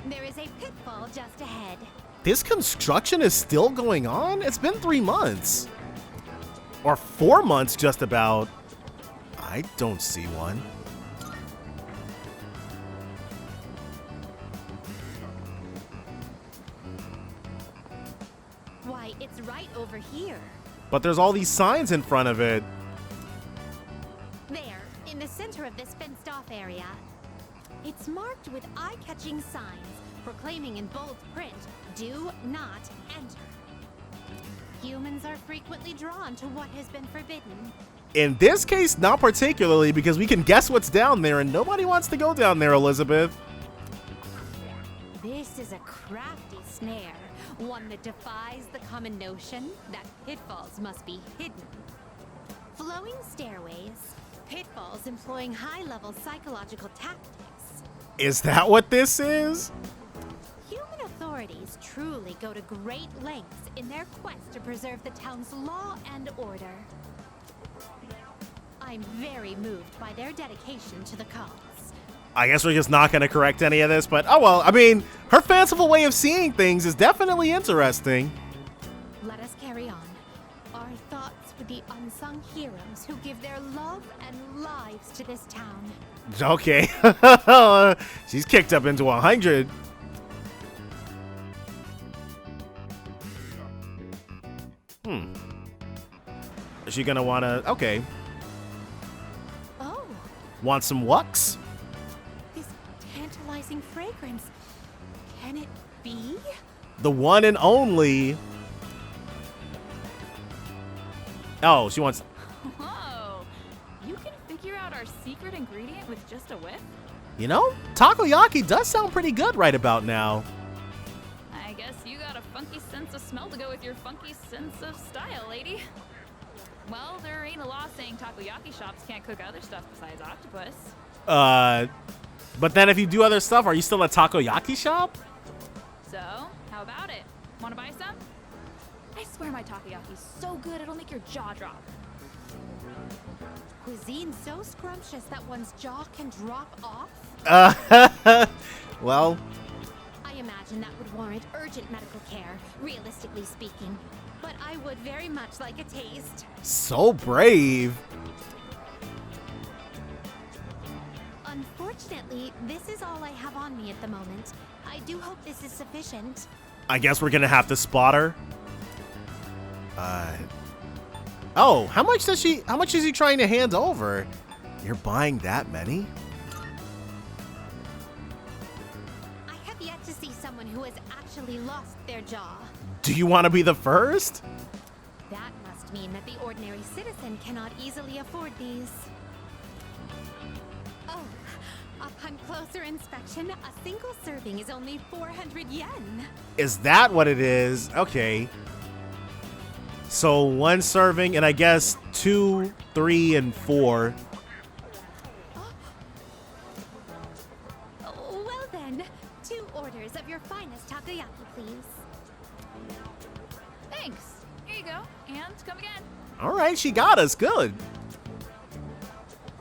There is a pitfall just ahead. This construction is still going on? It's been 3 months. Or 4 months, just about. I don't see one. Why, it's right over here. But there's all these signs in front of it. There, in the center of this fenced-off area. It's marked with eye-catching signs proclaiming in bold print, "Do not enter." Humans are frequently drawn to what has been forbidden. In this case, not particularly, because we can guess what's down there, and nobody wants to go down there, Elizabeth. This is a crafty snare, one that defies the common notion that pitfalls must be hidden. Flowing stairways, pitfalls employing high-level psychological tactics. Is that what this is? Human authorities truly go to great lengths in their quest to preserve the town's law and order. I'm very moved by their dedication to the cause. I guess we're just not going to correct any of this, but oh well. I mean, her fanciful way of seeing things is definitely interesting. Let us carry on. Our thoughts with the unsung heroes who give their love and lives to this town. Okay. She's kicked up into 100. Is she gonna wanna... Okay. Oh. Want some Wux? This tantalizing fragrance. Can it be? The one and only... Oh, she wants... Whoa. You can figure out our secret ingredient with just a whiff? You know, takoyaki does sound pretty good right about now. I guess you got a funky sense of smell to go with your funky sense of style, lady. Well, there ain't a law saying takoyaki shops can't cook other stuff besides octopus. But then if you do other stuff, are you still a takoyaki shop? So, how about it? Wanna buy some? I swear my takoyaki's so good it'll make your jaw drop. Cuisine so scrumptious that one's jaw can drop off? Well... I imagine that would warrant urgent medical care, realistically speaking. But I would very much like a taste. So brave. Unfortunately, this is all I have on me at the moment. I do hope this is sufficient. I guess we're gonna have to spot her. Oh, how much is he trying to hand over? You're buying that many? I have yet to see someone who has actually lost their jaw. Do you want to be the first? That must mean that the ordinary citizen cannot easily afford these. Oh, upon closer inspection, a single serving is only 400 yen. Is that what it is? Okay. So 1 serving, and I guess 2, 3, and 4. Well then, 2 orders of your finest takoyaki, please. Thanks. Here you go. And come again. All right, she got us. Good.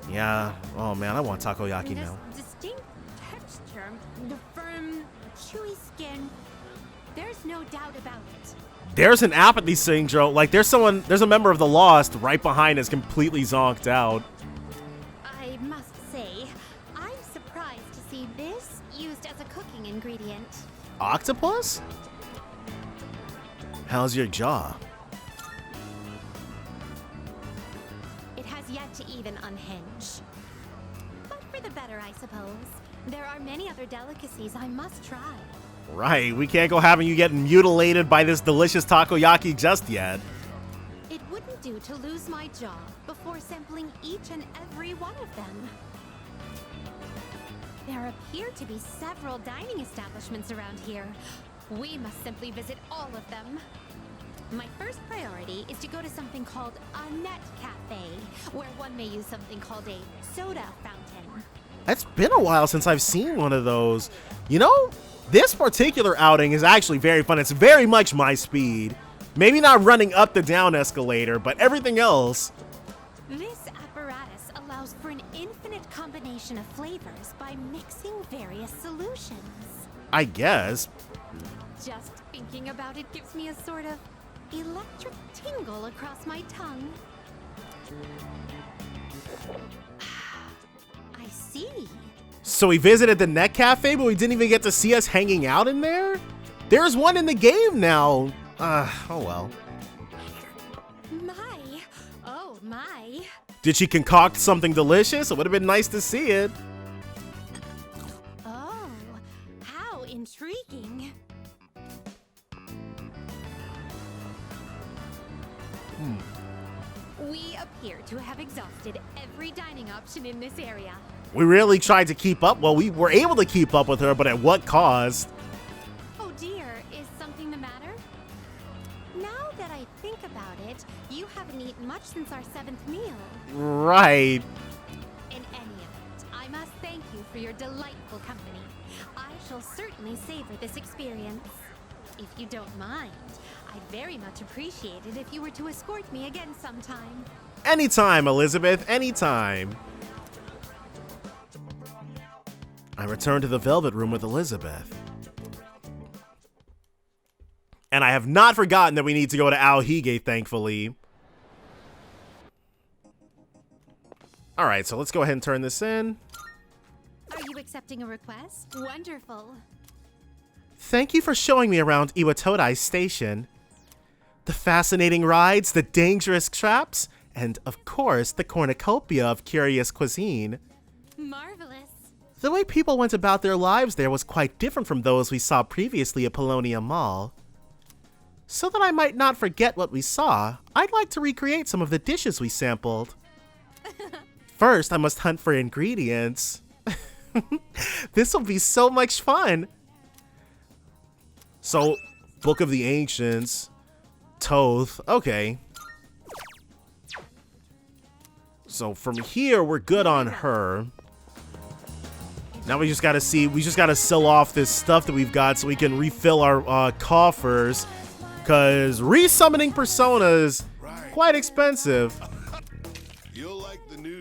Yeah. Oh man, I want takoyaki now. Distinct texture, the firm, chewy skin. There's no doubt about it. There's an apathy syndrome. Like there's a member of the Lost right behind us, completely zonked out. I must say, I'm surprised to see this used as a cooking ingredient. Octopus? How's your jaw? It has yet to even unhinge. But for the better, I suppose. There are many other delicacies I must try. Right, we can't go having you getting mutilated by this delicious takoyaki just yet. It wouldn't do to lose my jaw before sampling each and every one of them. There appear to be several dining establishments around here. We must simply visit all of them. My first priority is to go to something called a net cafe, where one may use something called a soda fountain. It's been a while since I've seen one of those. You know, this particular outing is actually very fun. It's very much my speed. Maybe not running up the down escalator, but everything else. This apparatus allows for an infinite combination of flavors by mixing various solutions. I guess. Just thinking about it gives me a sort of electric tingle across my tongue. I see. So we visited the Net Cafe, but we didn't even get to see us hanging out in there? There's one in the game now. Oh well. Oh my. Did she concoct something delicious? It would have been nice to see it. Oh, how intriguing. We appear to have exhausted every dining option in this area. We really tried to keep up. Well, we were able to keep up with her, but at what cost? Oh dear, is something the matter? Now that I think about it, you haven't eaten much since our 7th meal. Right. In any event, I must thank you for your delightful company. I shall certainly savor this experience. If you don't mind, I'd very much appreciate it if you were to escort me again sometime. Anytime, Elizabeth, anytime. I returned to the Velvet Room with Elizabeth. And I have not forgotten that we need to go to Aohige, thankfully. Alright, so let's go ahead and turn this in. Are you accepting a request? Wonderful. Thank you for showing me around Iwatodai Station. The fascinating rides, the dangerous traps, and of course, the cornucopia of curious cuisine. Marvelous. The way people went about their lives there was quite different from those we saw previously at Polonia Mall. So that I might not forget what we saw, I'd like to recreate some of the dishes we sampled. First, I must hunt for ingredients. This will be so much fun. So, Book of the Ancients, Toth, okay. So from here, we're good on her. Now we just gotta sell off this stuff that we've got so we can refill our coffers. Cause resummoning Persona is quite expensive.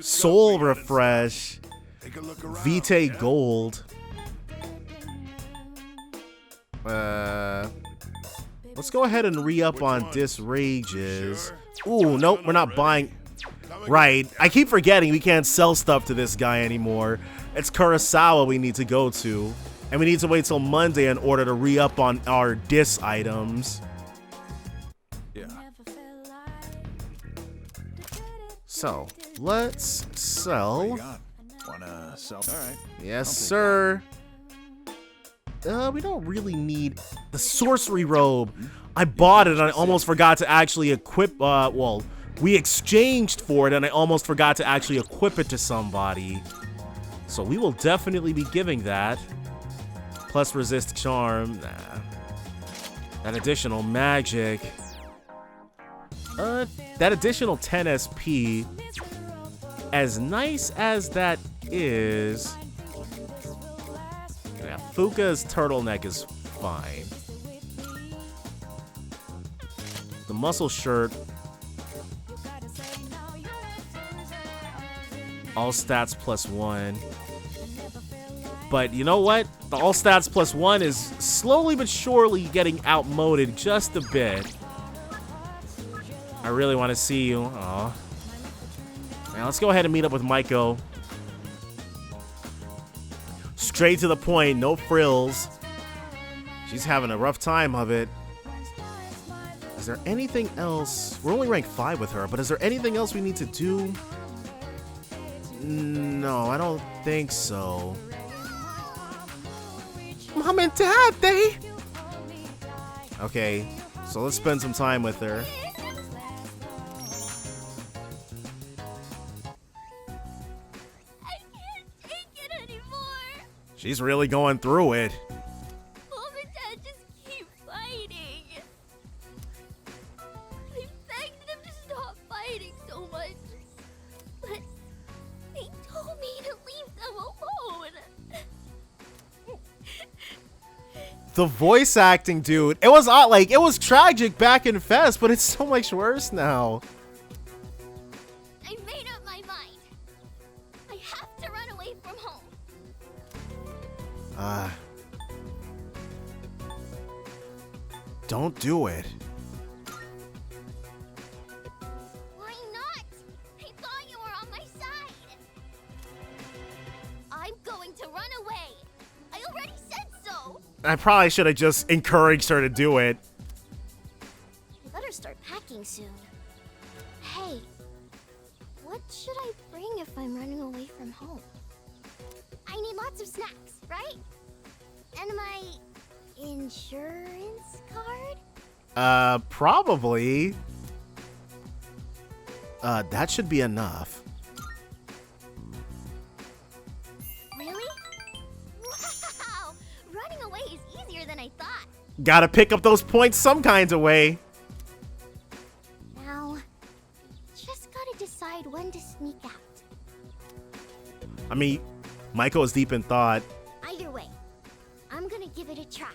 Soul Refresh, Vitae Gold. Let's go ahead and re-up on Disrages. Ooh, nope, we're not buying. Right, I keep forgetting we can't sell stuff to this guy anymore. It's Kurosawa we need to go to. And we need to wait till Monday in order to re-up on our Dis items. Yeah. So, let's sell. Wanna sell? All right. Yes, sir. We don't really need the sorcery robe. I bought it and I almost forgot to actually equip, well, we exchanged for it and I almost forgot to actually equip it to somebody. So we will definitely be giving that. Plus resist charm. Nah. That additional magic. That additional 10 SP. As nice as that is. Yeah, Fuka's turtleneck is fine. The muscle shirt. All stats +1. But you know what? The all stats +1 is slowly but surely getting outmoded just a bit. I really want to see you. Aw. Now let's go ahead and meet up with Maiko. Straight to the point, no frills. She's having a rough time of it. Is there anything else? We're only ranked 5 with her, but is there anything else we need to do? No, I don't think so. Mom and Dad, they... Okay, so let's spend some time with her. I can't take it anymore. She's really going through it. Mom and Dad just keep fighting. I begged them to stop fighting so much, but they told me to leave them alone. The voice acting, dude. It was like it was tragic back in Fest, but it's so much worse now. I made up my mind. I have to run away from home. Don't do it. Why not? I thought you were on my side. I'm going to run away. I already said so. I probably should have just encouraged her to do it. I better start packing soon. Hey, what should I bring if I'm running away from home? I need lots of snacks, right? And my insurance card? Probably. That should be enough. Really? Wow! Running away is easier than I thought. Gotta pick up those points some kind of way. Now, just gotta decide when to sneak out. I mean, Michael is deep in thought. Either way, I'm gonna give it a try.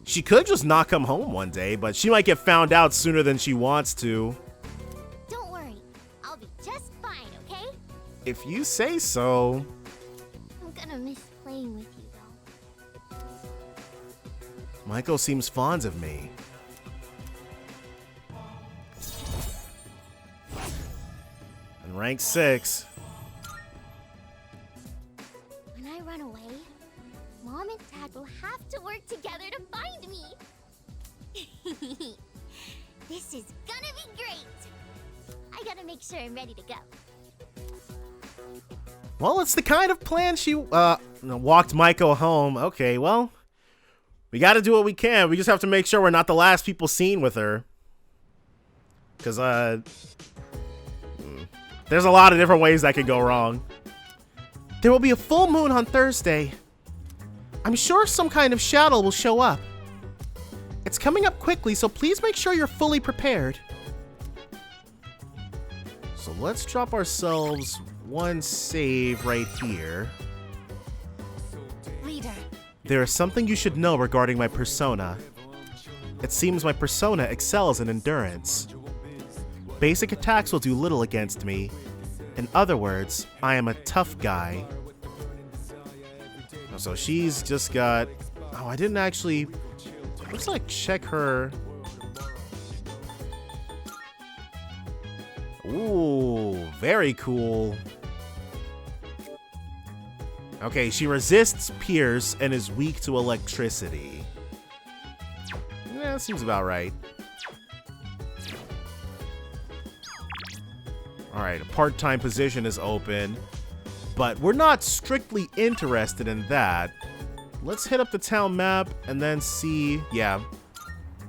She could just not come home one day, but she might get found out sooner than she wants to. Don't worry, I'll be just fine, okay? If you say so. I'm gonna miss playing with you, though. Michael seems fond of me. And rank 6. When I run away, Mom and Dad will have to work together to find me. This is gonna be great. I gotta make sure I'm ready to go. Well, it's the kind of plan she walked Michael home. Okay, well, we gotta do what we can. We just have to make sure we're not the last people seen with her. Because, there's a lot of different ways that could go wrong. There will be a full moon on Thursday. I'm sure some kind of shadow will show up. It's coming up quickly, so please make sure you're fully prepared. So let's drop ourselves one save right here. Leader. There is something you should know regarding my persona. It seems my persona excels in endurance. Basic attacks will do little against me. In other words, I am a tough guy. So she's just got... Oh, I didn't actually... Let's like check her... Ooh, very cool. Okay, she resists pierce and is weak to electricity. Yeah, that seems about right. Alright, a part-time position is open, but we're not strictly interested in that. Let's hit up the town map and then see... Yeah.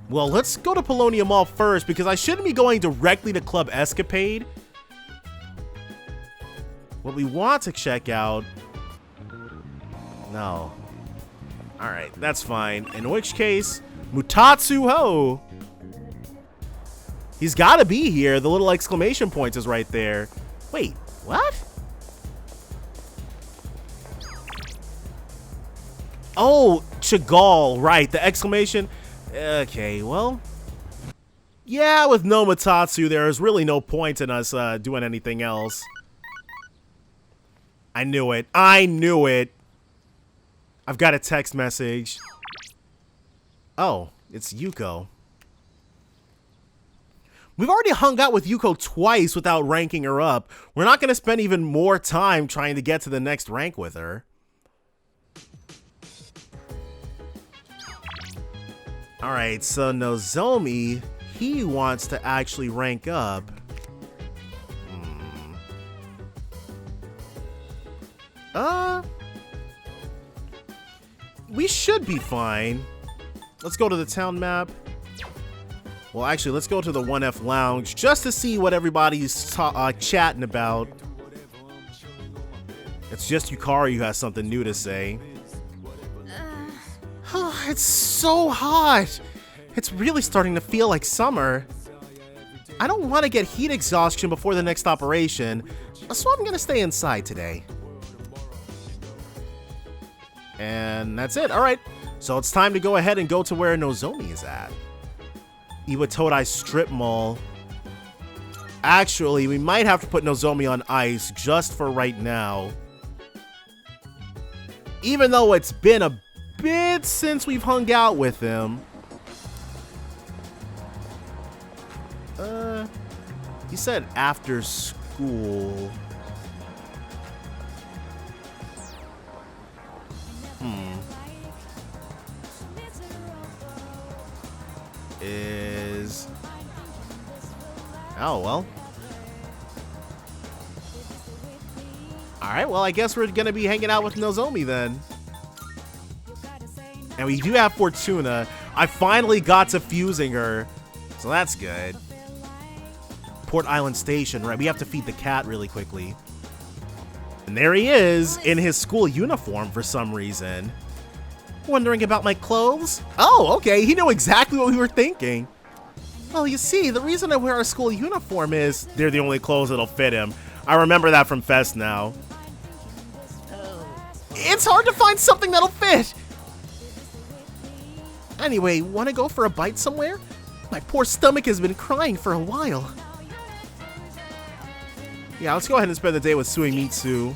Well, let's go to Paulownia Mall first because I shouldn't be going directly to Club Escapade. What we want to check out... No. Alright, that's fine. In which case, Mutatsu Ho! He's gotta be here. The little exclamation point is right there. Wait, what? Oh, Chagall, right. The exclamation. Okay, well. Yeah, with no Mutatsu, there is really no point in us doing anything else. I knew it. I knew it. I've got a text message. Oh, it's Yuko. We've already hung out with Yuko twice without ranking her up. We're not going to spend even more time trying to get to the next rank with her. Alright, so Nozomi, he wants to actually rank up. we should be fine. Let's go to the town map. Well, actually, let's go to the 1F lounge just to see what everybody's chatting about. It's just Yukari who has something new to say. It's so hot. It's really starting to feel like summer. I don't want to get heat exhaustion before the next operation, so I'm gonna stay inside today. And that's it. All right, so it's time to go ahead and go to where Nozomi is at. Iwatodai Strip Mall. Actually, we might have to put Nozomi on ice just for right now. Even though it's been a bit since we've hung out with him. He said after school. Oh, well. Alright, well, I guess we're gonna be hanging out with Nozomi then. And we do have Fortuna. I finally got to fusing her, so that's good. Port Island Station, right? We have to feed the cat really quickly. And there he is, in his school uniform for some reason. Wondering about my clothes? Oh, okay, he knew exactly what we were thinking. Well, you see, the reason I wear our school uniform is they're the only clothes that'll fit him. I remember that from Fest now. It's hard to find something that'll fit. Anyway, want to go for a bite somewhere? My poor stomach has been crying for a while. Yeah, let's go ahead and spend the day with Suemitsu.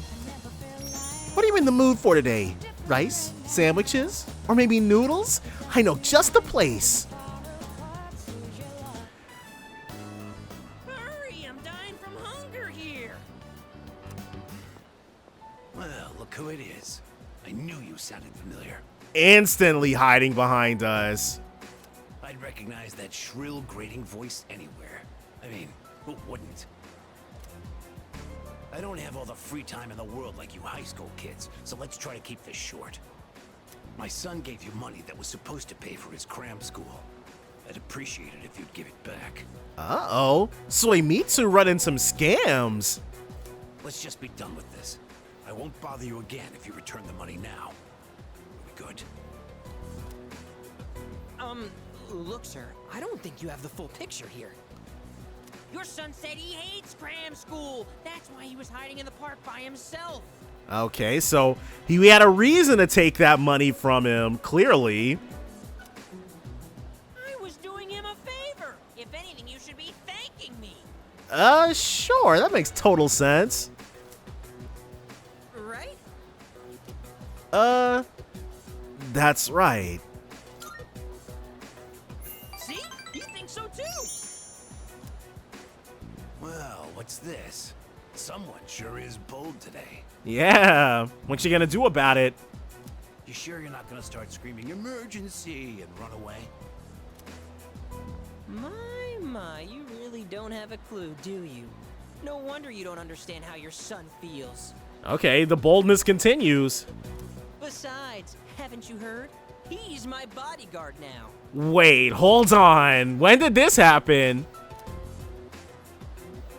What are you in the mood for today? Rice? Sandwiches? Or maybe noodles? I know just the place. Hurry, I'm dying from hunger here. Well, look who it is. I knew you sounded familiar. Instantly hiding behind us. I'd recognize that shrill, grating voice anywhere. I mean, who wouldn't? I don't have all the free time in the world like you high school kids, so let's try to keep this short. My son gave you money that was supposed to pay for his cram school. I'd appreciate it if you'd give it back. Uh-oh. Suemitsu running some scams. Let's just be done with this. I won't bother you again if you return the money now. Are we good? Look, sir, I don't think you have the full picture here. Your son said he hates cram school. That's why he was hiding in the park by himself. Okay, so he had a reason to take that money from him, clearly. I was doing him a favor. If anything, you should be thanking me. Sure, that makes total sense. Right? That's right. See? You think so too? Well, what's this? Someone sure is bold today. Yeah, what you gonna do about it? You sure you're not gonna start screaming emergency and run away? My, you really don't have a clue, do you? No wonder you don't understand how your son feels. Okay, the boldness continues. Besides, haven't you heard? He's my bodyguard now. Wait, hold on. When did this happen?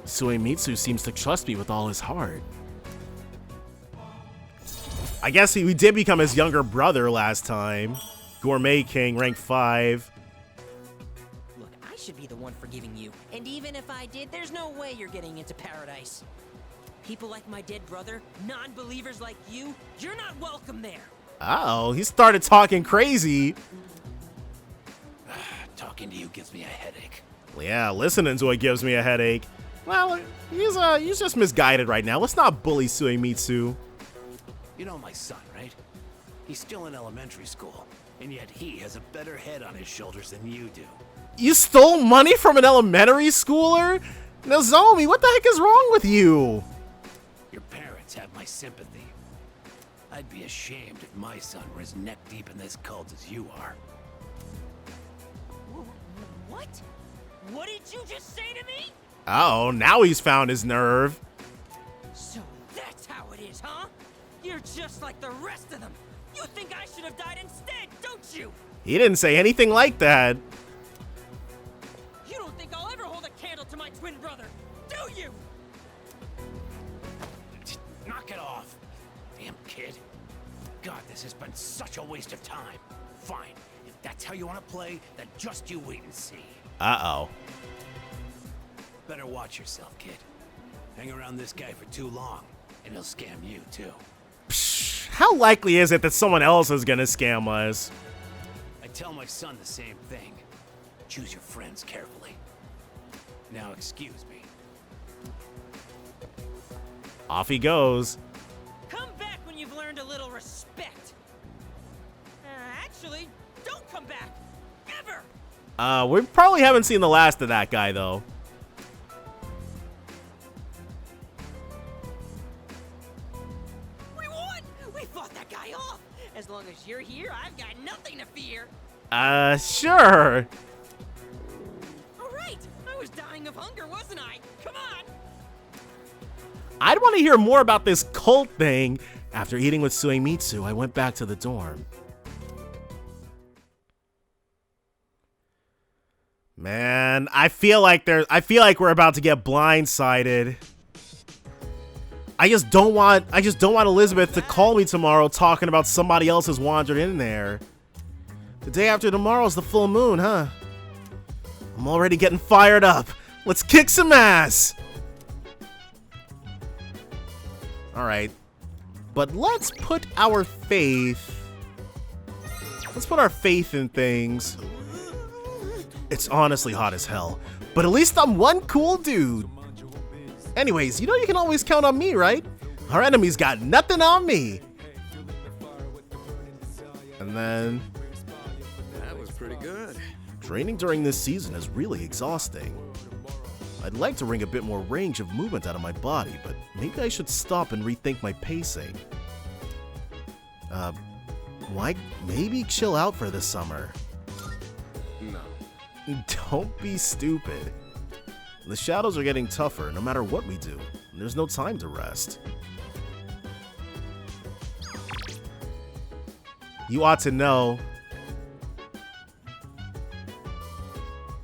Suemitsu seems to trust me with all his heart. I guess we did become his younger brother last time. Gourmet King, rank 5. Look, I should be the one forgiving you. And even if I did, there's no way you're getting into paradise. People like my dead brother, non-believers like you, you're not welcome there. Oh, he started talking crazy. Talking to you gives me a headache. Yeah, listening to it gives me a headache. Well, he's just misguided right now. Let's not bully Suemitsu. You know my son, right? He's still in elementary school, and yet he has a better head on his shoulders than you do. You stole money from an elementary schooler? Nozomi, what the heck is wrong with you? Your parents have my sympathy. I'd be ashamed if my son were as neck deep in this cult as you are. What? What did you just say to me? Oh, now he's found his nerve. So that's how it is, huh? You're just like the rest of them. You think I should have died instead, don't you? He didn't say anything like that. You don't think I'll ever hold a candle to my twin brother, do you? Knock it off. Damn kid. God, this has been such a waste of time. Fine. If that's how you want to play, then just you wait and see. Uh-oh. Better watch yourself, kid. Hang around this guy for too long, and he'll scam you, too. Psh, how likely is it that someone else is gonna scam us? I tell my son the same thing. Choose your friends carefully. Now excuse me. Off he goes. Come back when you've learned a little respect. Actually, don't come back. Ever! We probably haven't seen the last of that guy, though. We won! We fought that guy off! As long as you're here, I've got nothing to fear. Sure. Alright, I was dying of hunger, wasn't I? Come on! I'd want to hear more about this cult thing. After eating with Suemitsu, I went back to the dorm. Man, I feel like we're about to get blindsided. I just don't want Elizabeth to call me tomorrow talking about somebody else has wandered in there. The day after tomorrow's the full moon, huh? I'm already getting fired up. Let's kick some ass. All right. But let's put our faith in things. It's honestly hot as hell, but at least I'm one cool dude. Anyways, you know you can always count on me, right? Our enemies got nothing on me. And then... That was pretty good. Training during this season is really exhausting. I'd like to bring a bit more range of movement out of my body, but maybe I should stop and rethink my pacing. Why maybe chill out for the summer? No. Don't be stupid. The shadows are getting tougher no matter what we do. There's no time to rest. You ought to know.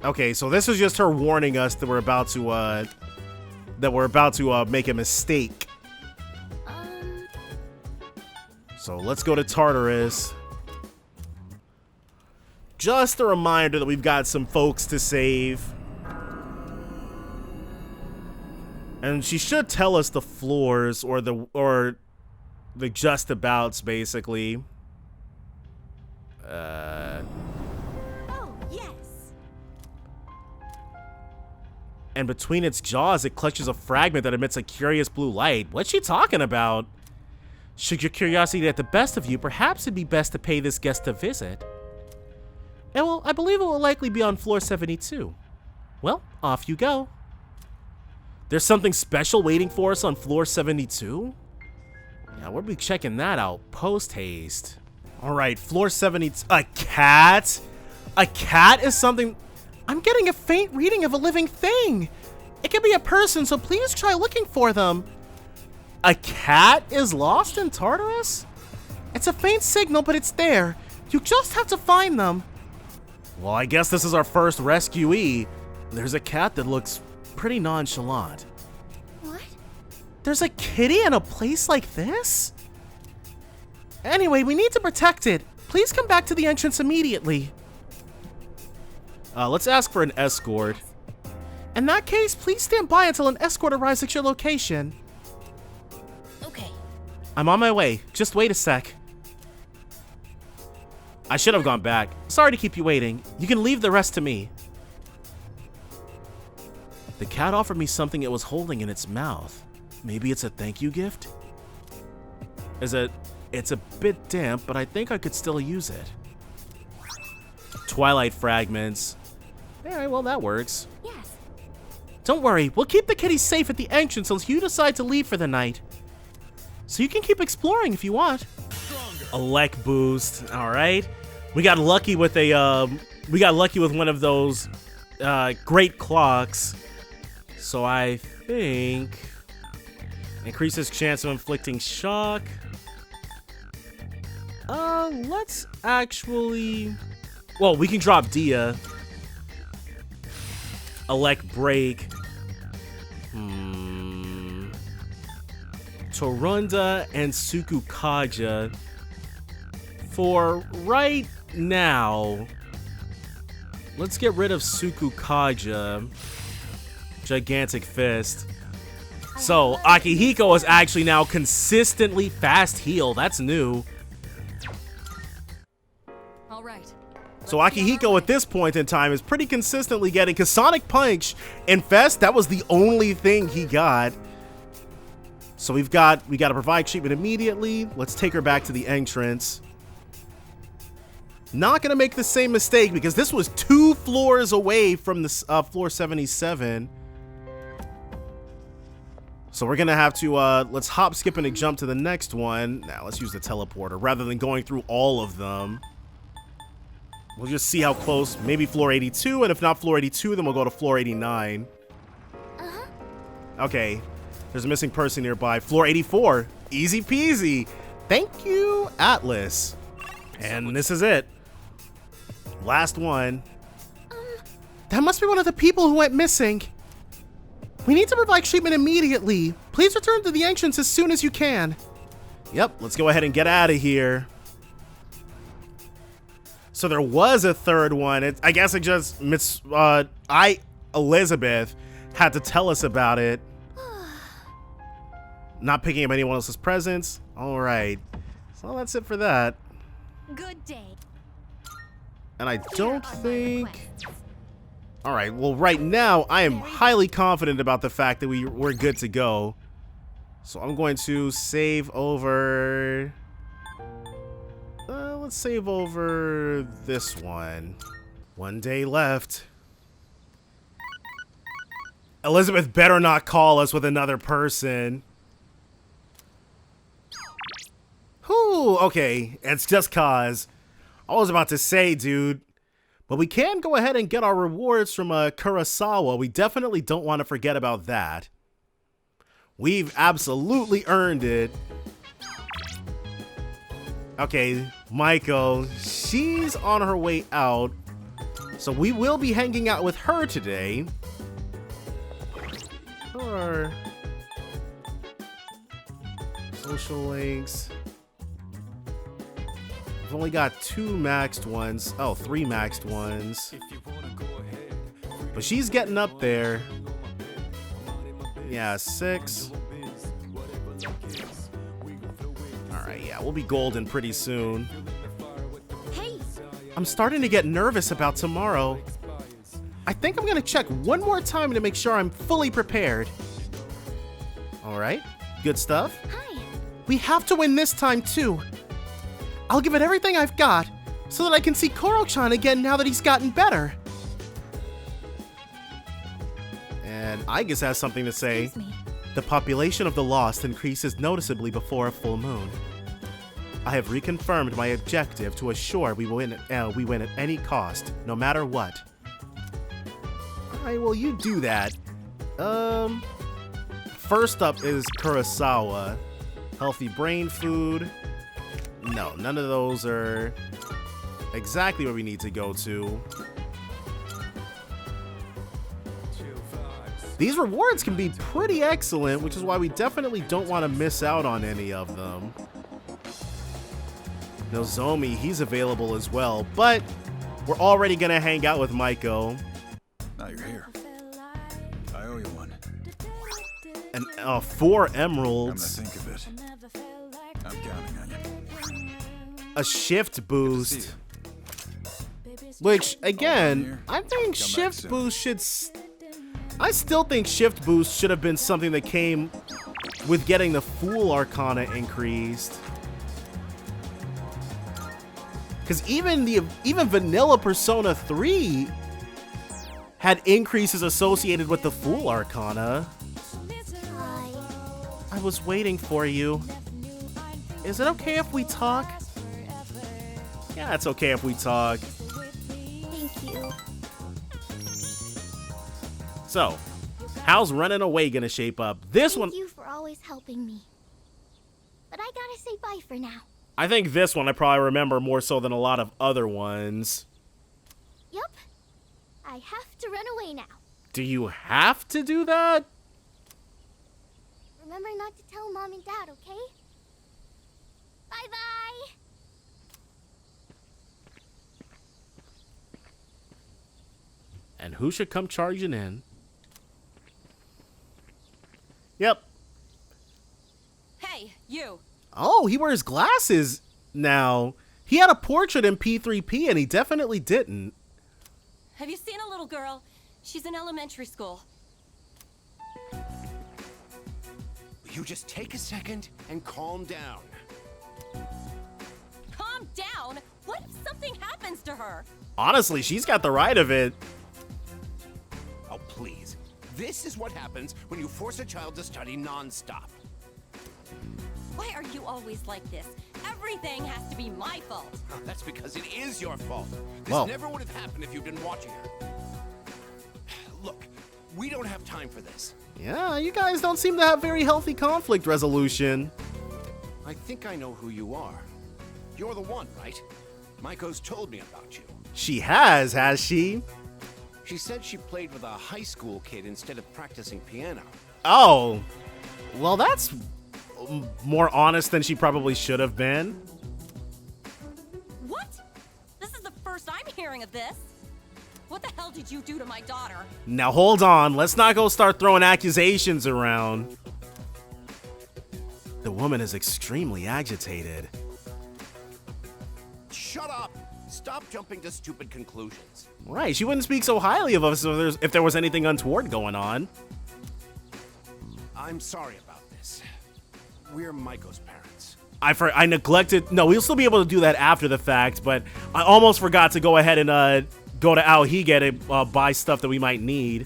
Okay, so this is just her warning us that we're about to make a mistake. So let's go to Tartarus. Just a reminder that we've got some folks to save. And she should tell us the floors or the justabouts, basically. Oh, yes. And between its jaws, it clutches a fragment that emits a curious blue light. What's she talking about? Should your curiosity get the best of you, perhaps it'd be best to pay this guest a visit. And well, I believe it will likely be on floor 72. Well, off you go. There's something special waiting for us on floor 72? Yeah, we'll be checking that out post-haste. All right, floor 72. A cat? A cat is something... I'm getting a faint reading of a living thing. It could be a person, so please try looking for them. A cat is lost in Tartarus? It's a faint signal, but it's there. You just have to find them. Well, I guess this is our first rescuee. There's a cat that looks pretty nonchalant. What? There's a kitty in a place like this? Anyway, we need to protect it. Please come back to the entrance immediately. Let's ask for an escort. In that case, please stand by until an escort arrives at your location. Okay. I'm on my way. Just wait a sec. I should have gone back. Sorry to keep you waiting. You can leave the rest to me. The cat offered me something it was holding in its mouth. Maybe it's a thank you gift? It's a bit damp, but I think I could still use it. Twilight fragments. Alright, well that works. Yes. Don't worry, we'll keep the kitty safe at the entrance until you decide to leave for the night. So you can keep exploring if you want. A Lek boost. Alright. We got lucky with one of those great clocks. So I think increases chance of inflicting shock. Let's actually... Well, we can drop Dia. Elect Break. Torunda and Sukukaja. For right now, let's get rid of Sukukaja. Gigantic Fist. So, Akihiko is actually now consistently fast heal. That's new. All right. So Akihiko at this point in time is pretty consistently getting, because Sonic Punch and Fest, that was the only thing he got. So we got to provide treatment immediately. Let's take her back to the entrance. Not gonna make the same mistake because this was 2 floors away from the floor 77. So we're gonna have to let's hop, skip, and a jump to the next one. Now let's use the teleporter rather than going through all of them. We'll just see how close. Maybe floor 82, and if not floor 82, then we'll go to floor 89. Okay, there's a missing person nearby. Floor 84, easy peasy. Thank you, Atlas. And this is it. Last one. That must be one of the people who went missing. We need to provide treatment immediately. Please return to the entrance as soon as you can. Yep, let's go ahead and get out of here. So there was a third one. I guess it just Elizabeth had to tell us about it. Not picking up anyone else's presents. All right. So that's it for that. Good day. And I don't think... All right, well, right now, I am highly confident about the fact that we're good to go. So I'm going to save over... let's save over this one. 1 day left. Elizabeth better not call us with another person. Whew, okay, it's just cause. I was about to say, dude. But we can go ahead and get our rewards from Kurosawa. We definitely don't want to forget about that. We've absolutely earned it. Okay, Maiko, she's on her way out. So we will be hanging out with her today. Or social links. I've only got 2 maxed ones. Oh, 3 maxed ones. But she's getting up there. Yeah, 6. Alright, yeah, we'll be golden pretty soon. Hey! I'm starting to get nervous about tomorrow. I think I'm gonna check one more time to make sure I'm fully prepared. Alright, good stuff. Hi. We have to win this time too. I'll give it everything I've got, so that I can see Koro-chan again now that he's gotten better. And Aigis has something to say. The population of the Lost increases noticeably before a full moon. I have reconfirmed my objective to assure we win at any cost, no matter what. Alright, well, you do that. First up is Kurosawa. Healthy brain food. No, none of those are exactly where we need to go to. These rewards can be pretty excellent, which is why we definitely don't want to miss out on any of them. Nozomi, he's available as well, but we're already going to hang out with Maiko. Now you're here. I owe you one. And 4 emeralds. Come to think of it, I'm counting on you. A shift boost. Which, again, I think shift boost should... I still think shift boost should have been something that came with getting the Fool Arcana increased. Because even vanilla Persona 3 had increases associated with the Fool Arcana. I was waiting for you. Is it okay if we talk? Yeah, it's okay if we talk. Thank you. So, how's running away gonna shape up? This one... Thank you for always helping me. But I gotta say bye for now. I think this one I probably remember more so than a lot of other ones. Yup. I have to run away now. Do you have to do that? Remember not to tell Mom and Dad, okay? Bye-bye! And who should come charging in? Yep. Hey, you. Oh, he wears glasses now. He had a portrait in P3P and he definitely didn't. Have you seen a little girl? She's in elementary school. You just take a second and calm down. Calm down? What if something happens to her? Honestly, she's got the right of it. Oh, please. This is what happens when you force a child to study non-stop. Why are you always like this? Everything has to be my fault. That's because it is your fault. This Well. never would have happened if you'd been watching her. Look, we don't have time for this. Yeah, you guys don't seem to have very healthy conflict resolution. I think I know who you are. You're the one, right? Maiko's told me about you. She has she? She said she played with a high school kid instead of practicing piano. Oh, well, that's more honest than she probably should have been. What? This is the first I'm hearing of this. What the hell did you do to my daughter? Now hold on, let's not go start throwing accusations around. The woman is extremely agitated. Shut up! Stop jumping to stupid conclusions. Right, she wouldn't speak so highly of us if there was anything untoward going on. I'm sorry about this. We're Maiko's parents. I neglected. No, we'll still be able to do that after the fact, but I almost forgot to go ahead and go to Aohige to buy stuff that we might need.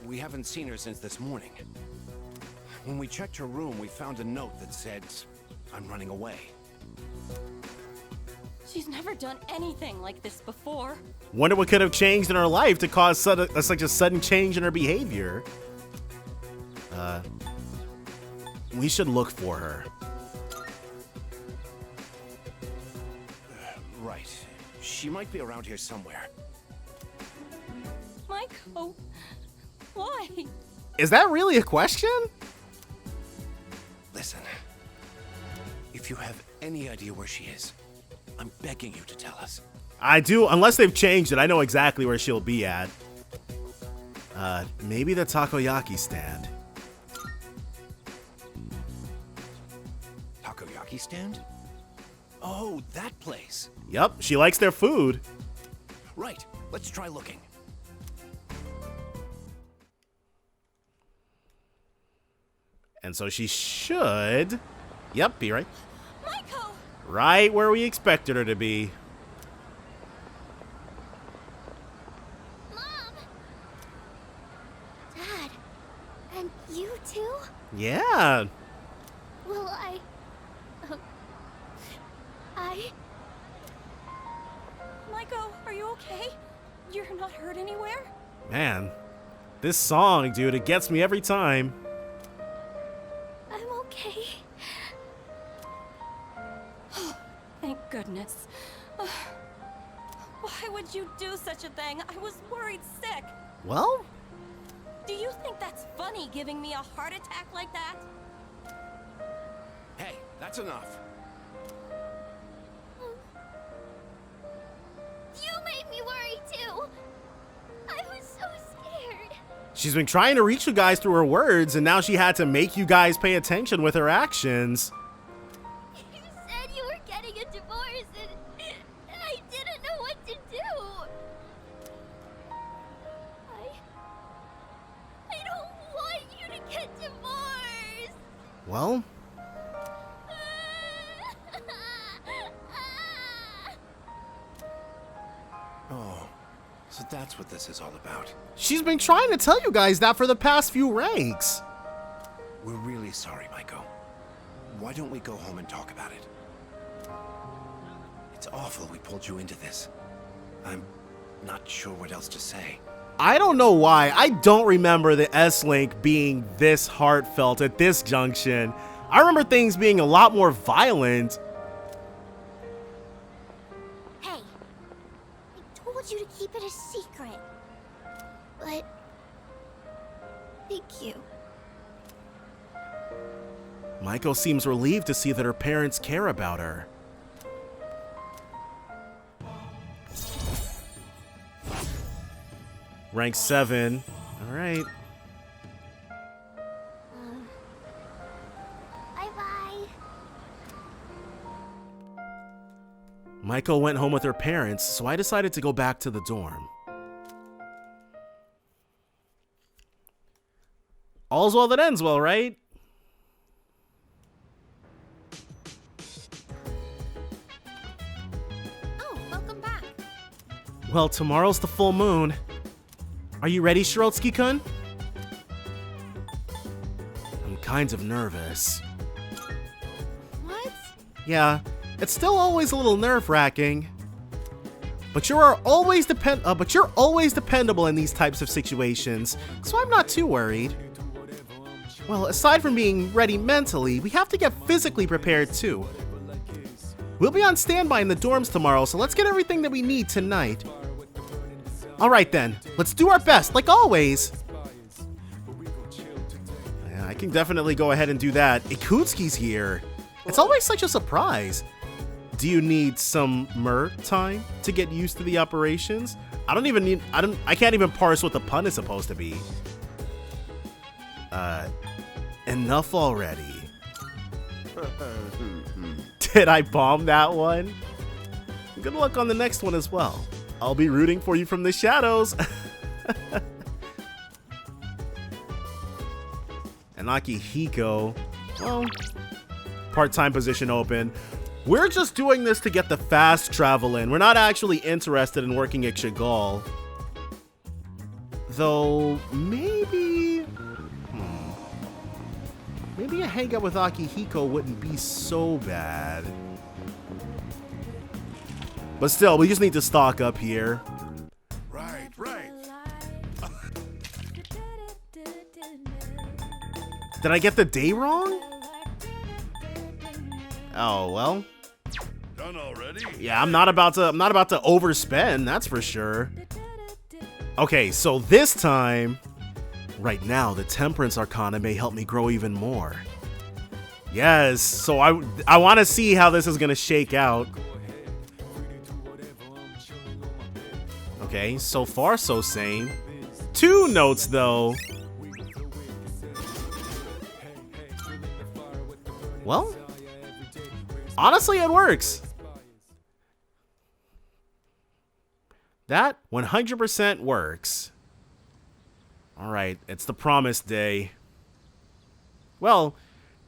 We haven't seen her since this morning. When we checked her room, we found a note that said, "I'm running away." She's never done anything like this before. Wonder what could have changed in her life to cause such a sudden change in her behavior. We should look for her. Right. She might be around here somewhere. Maiko, why? Is that really a question? Listen. If you have any idea where she is, I'm begging you to tell us. I do, unless they've changed it. I know exactly where she'll be at. Maybe the takoyaki stand. Takoyaki stand? Oh, that place. Yep, she likes their food. Right. Let's try looking. And so she should... Yep, be right. Maiko! Right where we expected her to be. Mom! Dad, and you too? Yeah. Well, Maiko, are you okay? You're not hurt anywhere? Man, this song, dude, it gets me every time. I'm okay. Thank goodness. Why would you do such a thing? I was worried sick. Well? Do you think that's funny, giving me a heart attack like that? Hey, that's enough. You made me worry too. I was so scared. She's been trying to reach you guys through her words, and now she had to make you guys pay attention with her actions. You said you were getting a divorce, and I didn't know what to do. I don't want you to get divorced. Well? Oh, so that's what this is all about. She's been trying to tell you guys that for the past few ranks. We're really sorry, Maiko. Why don't we go home and talk about it? It's awful we pulled you into this. I'm not sure what else to say. I don't know why. I don't remember the S-Link being this heartfelt at this junction, I remember things being a lot more violent. Hey, I told you to keep it a secret. But thank you. Maiko seems relieved to see that her parents care about her. Rank 7. All right. Bye-bye. Maiko went home with her parents, so I decided to go back to the dorm. All's well that ends well, right? Oh, welcome back. Well, tomorrow's the full moon. Are you ready, Shirotsky-kun? I'm kind of nervous. What? Yeah, it's still always a little nerve-wracking. But you're always dependable in these types of situations, so I'm not too worried. Well, aside from being ready mentally, we have to get physically prepared too. We'll be on standby in the dorms tomorrow, so let's get everything that we need tonight. Alright then, let's do our best, like always. Yeah, I can definitely go ahead and do that. Ikutsuki's here. It's always such a surprise. Do you need some time to get used to the operations? I can't even parse what the pun is supposed to be. Enough already. Did I bomb that one? Good luck on the next one as well. I'll be rooting for you from the shadows. And Akihiko, well, part-time position open. We're just doing this to get the fast travel in. We're not actually interested in working at Chagall. Though, maybe a hangout with Akihiko wouldn't be so bad. But still, we just need to stock up here. Right. Did I get the day wrong? Oh, well. Done already? Yeah, I'm not about to overspend, that's for sure. Okay, so this time, right now, the Temperance Arcana may help me grow even more. Yes, so I want to see how this is going to shake out. Okay, so far so same. 2 notes though. Well, honestly, it works. That 100% works. All right, it's the promised day. Well,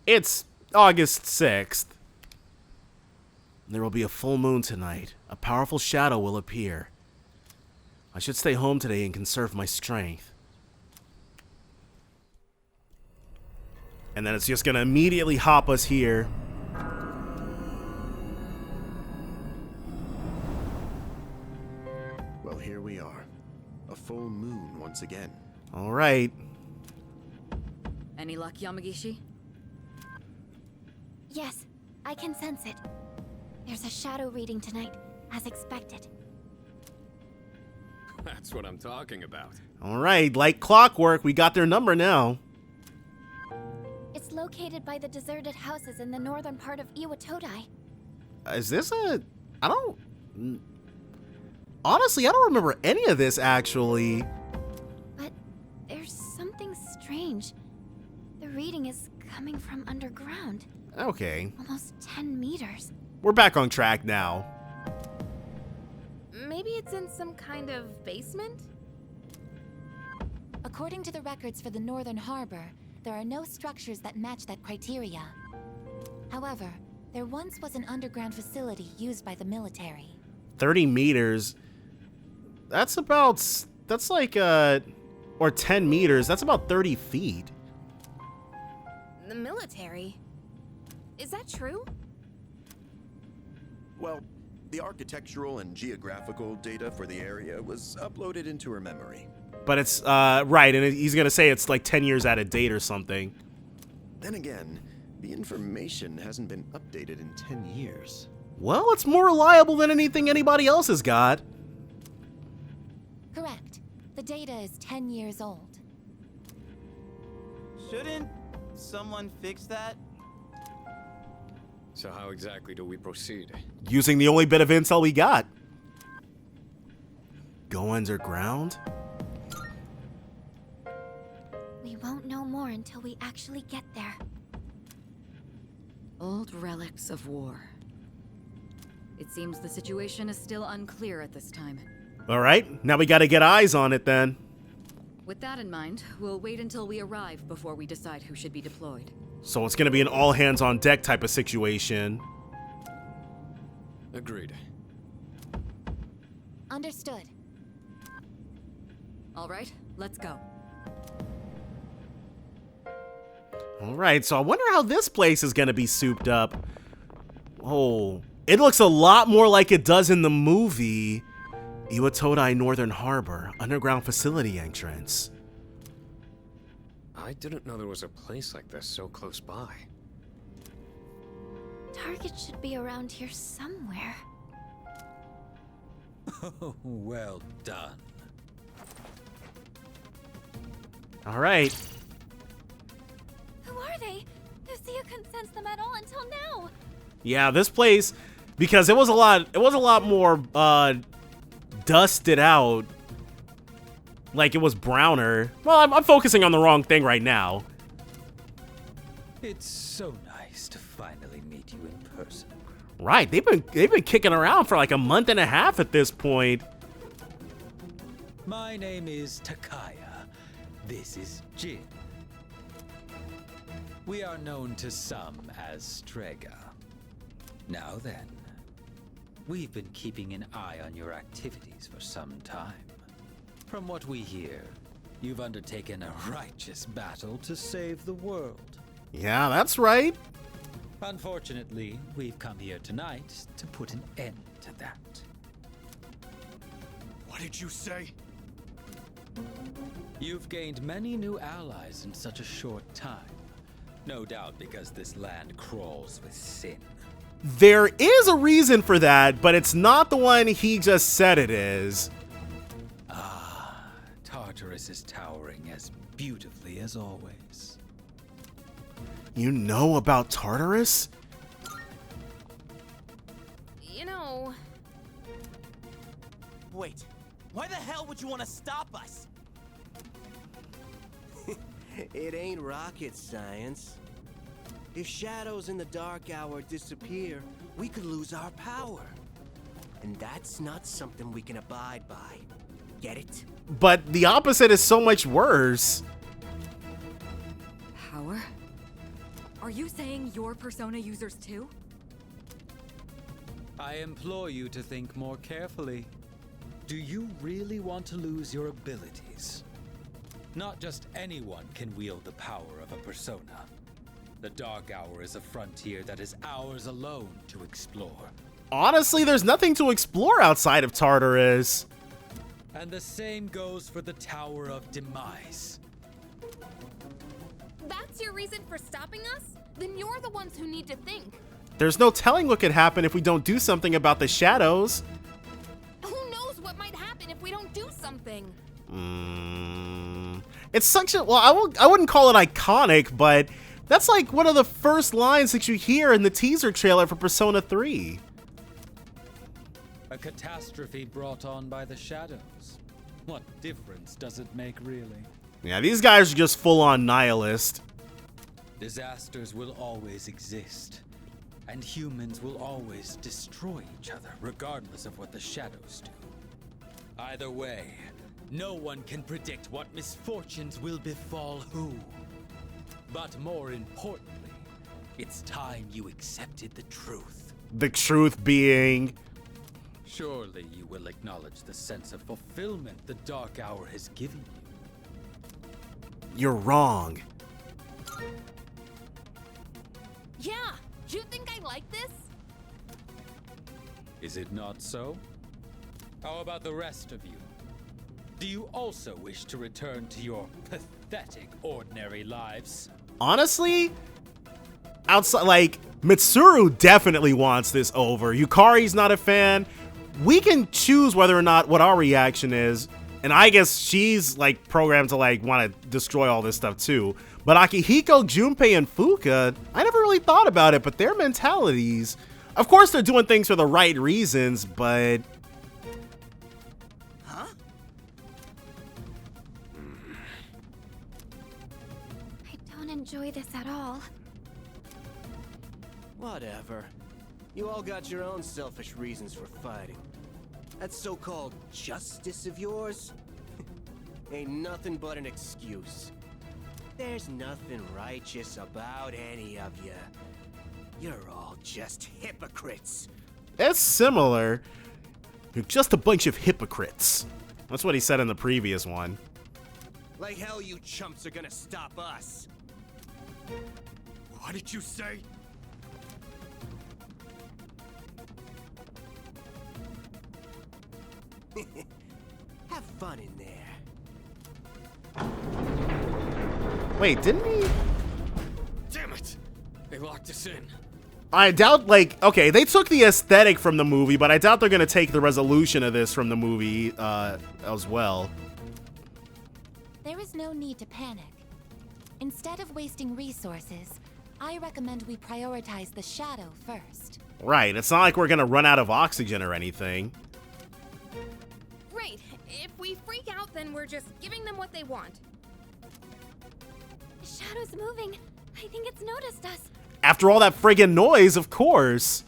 it's August 6th. There will be a full moon tonight. A powerful shadow will appear. I should stay home today and conserve my strength. And then it's just gonna immediately hop us here. Well, here we are. A full moon once again. All right. Any luck, Yamagishi? Yes, I can sense it. There's a shadow reading tonight, as expected. That's what I'm talking about. All right, like clockwork, we got their number now. It's located by the deserted houses in the northern part of Iwatodai. Is this honestly, I don't remember any of this, actually. But there's something strange. The reading is coming from underground. Okay. Almost 10 meters. We're back on track now. Maybe it's in some kind of basement? According to the records for the Northern Harbor, there are no structures that match that criteria. However, there once was an underground facility used by the military. 30 meters. That's like, or 10 meters. That's about 30 feet. The military? Is that true? Well, the architectural and geographical data for the area was uploaded into her memory. But it's, right, and he's gonna say it's like 10 years out of date or something. Then again, The information hasn't been updated in 10 years. Well, it's more reliable than anything anybody else has got. Correct. The data is 10 years old. Shouldn't someone fix that? So how exactly do we proceed? Using the only bit of intel we got. Go underground? We won't know more until we actually get there. Old relics of war. It seems the situation is still unclear at this time. All right, now we gotta get eyes on it then. With that in mind, we'll wait until we arrive before we decide who should be deployed. So it's gonna be an all hands on deck type of situation. Agreed. Understood. All right, let's go. All right, so I wonder how this place is gonna be souped up. Oh, it looks a lot more like it does in the movie. Iwatodai Northern Harbor, underground facility entrance. I didn't know there was a place like this so close by. Target should be around here somewhere. Oh, well done. All right. Who are they? Lucia couldn't sense them at all until now. Yeah, this place, because it was a lot more dusted out. Like it was browner. Well, I'm focusing on the wrong thing right now. It's so nice to finally meet you in person. Right, they've been kicking around for like a month and a half at this point. My name is Takaya. This is Jin. We are known to some as Strega. Now then, we've been keeping an eye on your activities for some time. From what we hear, you've undertaken a righteous battle to save the world. Yeah, that's right. Unfortunately, we've come here tonight to put an end to that. What did you say? You've gained many new allies in such a short time. No doubt because this land crawls with sin. There is a reason for that, but it's not the one he just said it is. Tartarus is towering as beautifully as always. You know about Tartarus? You know... Wait, why the hell would you want to stop us? It ain't rocket science. If shadows in the dark hour disappear, we could lose our power. And that's not something we can abide by. Get it? But the opposite is so much worse. Power? Are you saying you're Persona users too? I implore you to think more carefully. Do you really want to lose your abilities? Not just anyone can wield the power of a persona. The Dark Hour is a frontier that is ours alone to explore. Honestly, there's nothing to explore outside of Tartarus. And the same goes for the Tower of Demise. That's your reason for stopping us? Then you're the ones who need to think. There's no telling what could happen if we don't do something about the shadows. Who knows what might happen if we don't do something? It's such a, well, I wouldn't call it iconic, but that's like one of the first lines that you hear in the teaser trailer for Persona 3. A catastrophe brought on by the shadows. What difference does it make, really? Yeah, these guys are just full-on nihilist. Disasters will always exist, and humans will always destroy each other, regardless of what the shadows do. Either way, no one can predict what misfortunes will befall who. But more importantly, it's time you accepted the truth. The truth being... Surely you will acknowledge the sense of fulfillment the Dark Hour has given you. You're wrong. Yeah, you think I like this? Is it not so? How about the rest of you? Do you also wish to return to your pathetic, ordinary lives? Honestly, outside, like, Mitsuru definitely wants this over. Yukari's not a fan. We can choose whether or not what our reaction is. And I guess she's, like, programmed to, like, want to destroy all this stuff, too. But Akihiko, Junpei, and Fuka, I never really thought about it, but their mentalities... Of course, they're doing things for the right reasons, but... Huh? I don't enjoy this at all. Whatever. You all got your own selfish reasons for fighting. That so-called justice of yours ain't nothing but an excuse. There's nothing righteous about any of you. You're all just hypocrites. It's similar. You're just a bunch of hypocrites. That's what he said in the previous one. Like hell you chumps are gonna stop us. What did you say? Have fun in there. Wait, didn't he? Damn it! They locked us in. I doubt, like, okay, they took the aesthetic from the movie, but I doubt they're gonna take the resolution of this from the movie as well. There is no need to panic. Instead of wasting resources, I recommend we prioritize the shadow first. Right, it's not like we're gonna run out of oxygen or anything. Great. If we freak out, then we're just giving them what they want. The shadow's moving. I think it's noticed us. After all that friggin' noise, of course.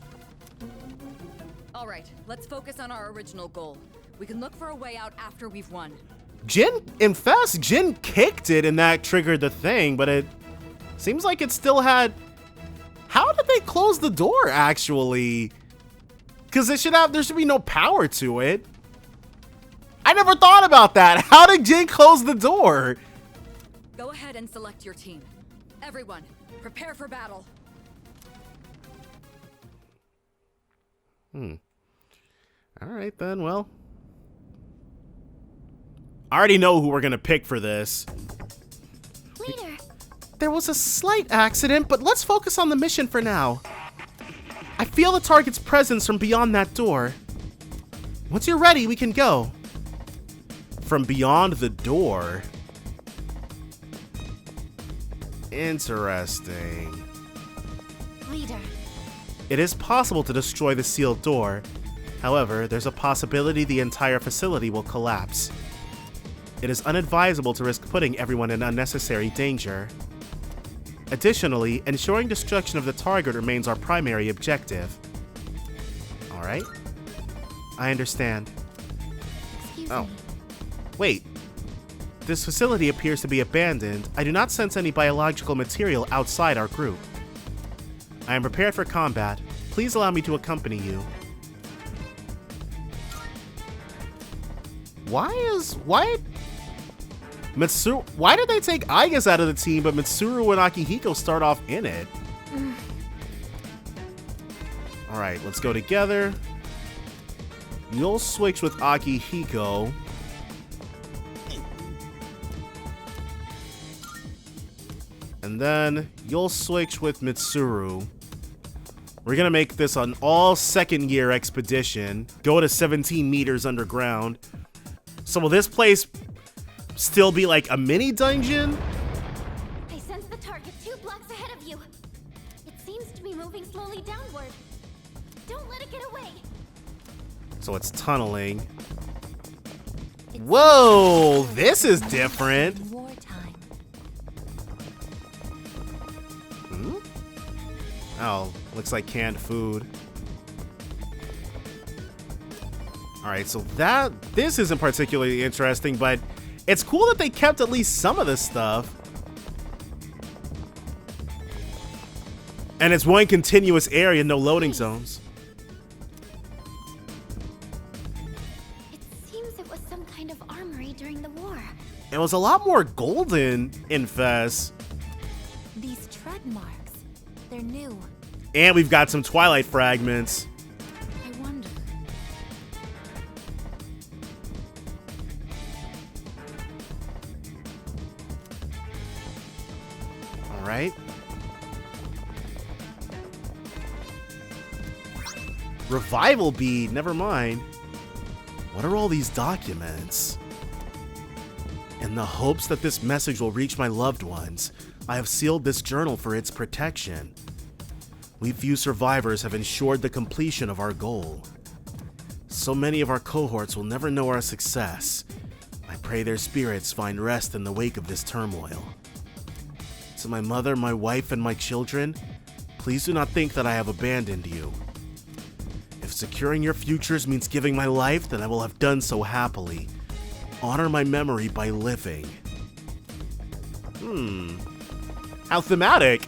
All right, let's focus on our original goal. We can look for a way out after we've won. Jin kicked it and that triggered the thing, but it seems like it still had... How did they close the door, actually? Because there should be no power to it. I never thought about that. How did Jin close the door? Go ahead and select your team. Everyone, prepare for battle. All right, then, well. I already know who we're going to pick for this. Leader. There was a slight accident, but let's focus on the mission for now. I feel the target's presence from beyond that door. Once you're ready, we can go. From beyond the door? Interesting. Leader. It is possible to destroy the sealed door. However, there's a possibility the entire facility will collapse. It is unadvisable to risk putting everyone in unnecessary danger. Additionally, ensuring destruction of the target remains our primary objective. Alright. I understand. Excuse Oh. me. Wait. This facility appears to be abandoned. I do not sense any biological material outside our group. I am prepared for combat. Please allow me to accompany you. Why did they take Aigus out of the team, but Mitsuru and Akihiko start off in it? Alright, let's go together. You'll switch with Akihiko. And then you'll switch with Mitsuru. We're gonna make this an all second year expedition. Go to 17 meters underground. So will this place still be like a mini dungeon? I sense the target 2 blocks ahead of you. It seems to be moving slowly downward. Don't let it get away. So it's tunneling. Whoa, this is different. Wartime. Oh, looks like canned food. Alright, so this isn't particularly interesting, but it's cool that they kept at least some of this stuff. And it's one continuous area, no loading zones. It seems it was some kind of armory during the war. It was a lot more golden in Fez. These tread marks. They're new. And we've got some Twilight fragments. I wonder. Alright. Revival bead, never mind. What are all these documents? In the hopes that this message will reach my loved ones, I have sealed this journal for its protection. We few survivors have ensured the completion of our goal. So many of our cohorts will never know our success. I pray their spirits find rest in the wake of this turmoil. To my mother, my wife, and my children, please do not think that I have abandoned you. If securing your futures means giving my life, then I will have done so happily. Honor my memory by living. How thematic.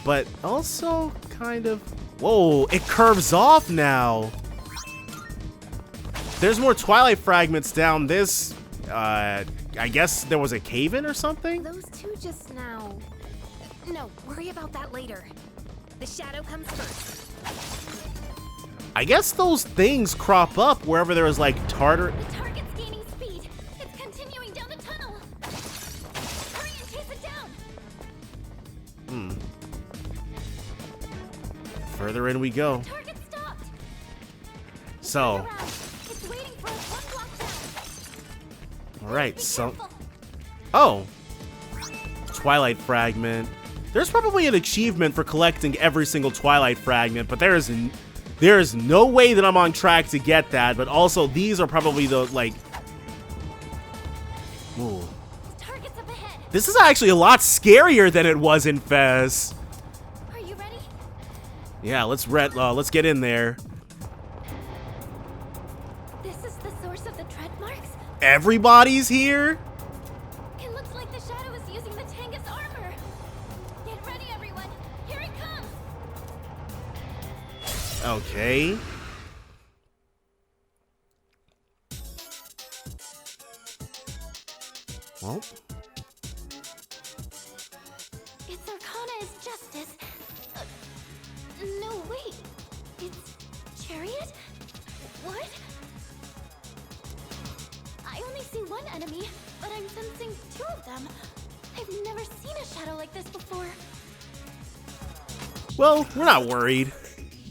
But also kind of... Whoa, it curves off now. There's more Twilight fragments down this... I guess there was a cave-in or something? Those two just now... No, worry about that later. The shadow comes first. I guess those things crop up wherever there is like tartar... The target's gaining speed. It's continuing down the tunnel. Hurry and chase it down. Further in we go. The target stopped. So... It's waiting for us one block down. Alright, so... Oh! Twilight fragment. There's probably an achievement for collecting every single Twilight fragment, but there is no way that I'm on track to get that, but also these are probably the, like... Ooh. Target's up ahead. This is actually a lot scarier than it was in Fez. Are you ready? Yeah, let's get in there. This is the source of the tread marks? Everybody's here? It looks like the shadow is using the Tangus armor. Get ready, everyone. Here it comes. Okay. Well. Its arcana is justice. No, wait. It's chariot? What? I only see one enemy, but I'm sensing two of them. I've never seen a shadow like this before. Well, we're not worried.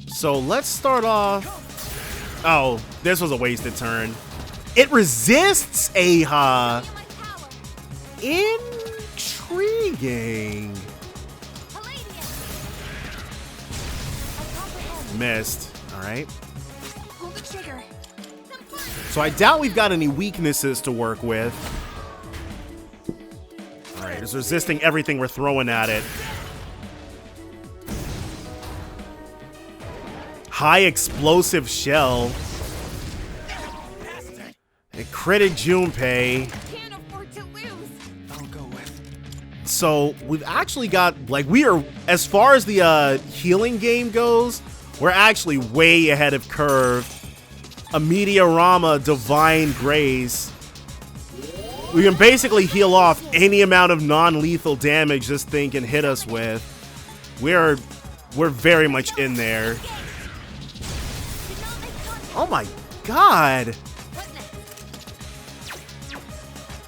So let's start off... Oh, this was a wasted turn. It resists Aha. Intriguing. Missed. Alright. Pull the trigger. So I doubt we've got any weaknesses to work with. Alright, it's resisting everything we're throwing at it. High explosive shell. It critted Junpei. Can't afford to lose. I'll go with. So we've actually got, like, we are, as far as the healing game goes, we're actually way ahead of curve. A Meteorama Divine Grace. We can basically heal off any amount of non-lethal damage this thing can hit us with. We're very much in there. Oh my god!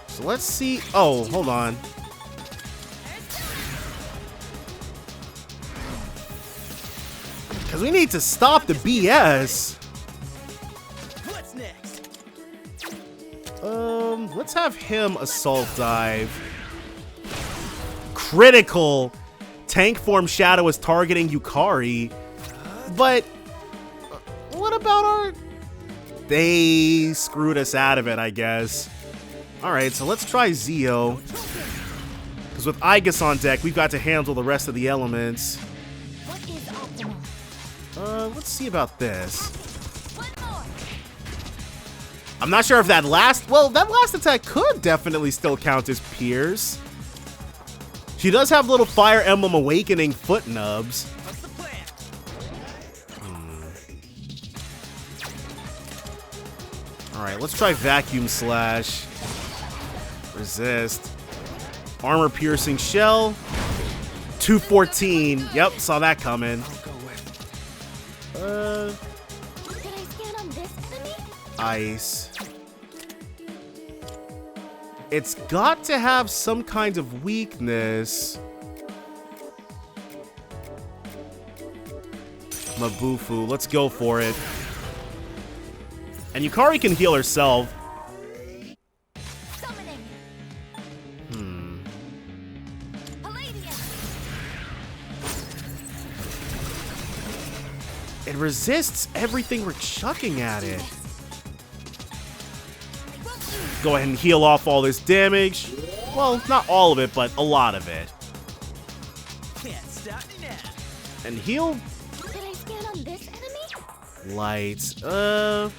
So let's see. Oh, hold on. Because we need to stop the BS. What's next? Let's have him assault dive. Critical. Tank form shadow is targeting Yukari. But what about our... They screwed us out of it, I guess. Alright, so let's try Zio. Because with Aegis on deck, we've got to handle the rest of the elements. What is optimal? Let's see about this. I'm not sure if that last... Well, that last attack could definitely still count as Pierce. She does have little Fire Emblem Awakening foot nubs. What's the plan? Alright, let's try Vacuum Slash. Resist. Armor Piercing Shell. 214. Yep, saw that coming. Did I scan on this enemy? Ice. It's got to have some kind of weakness. Mabufu. Let's go for it. And Yukari can heal herself. It resists everything we're chucking at it. Go ahead and heal off all this damage. Well, not all of it, but a lot of it. And heal. Did I stand on this enemy? Lights. Well,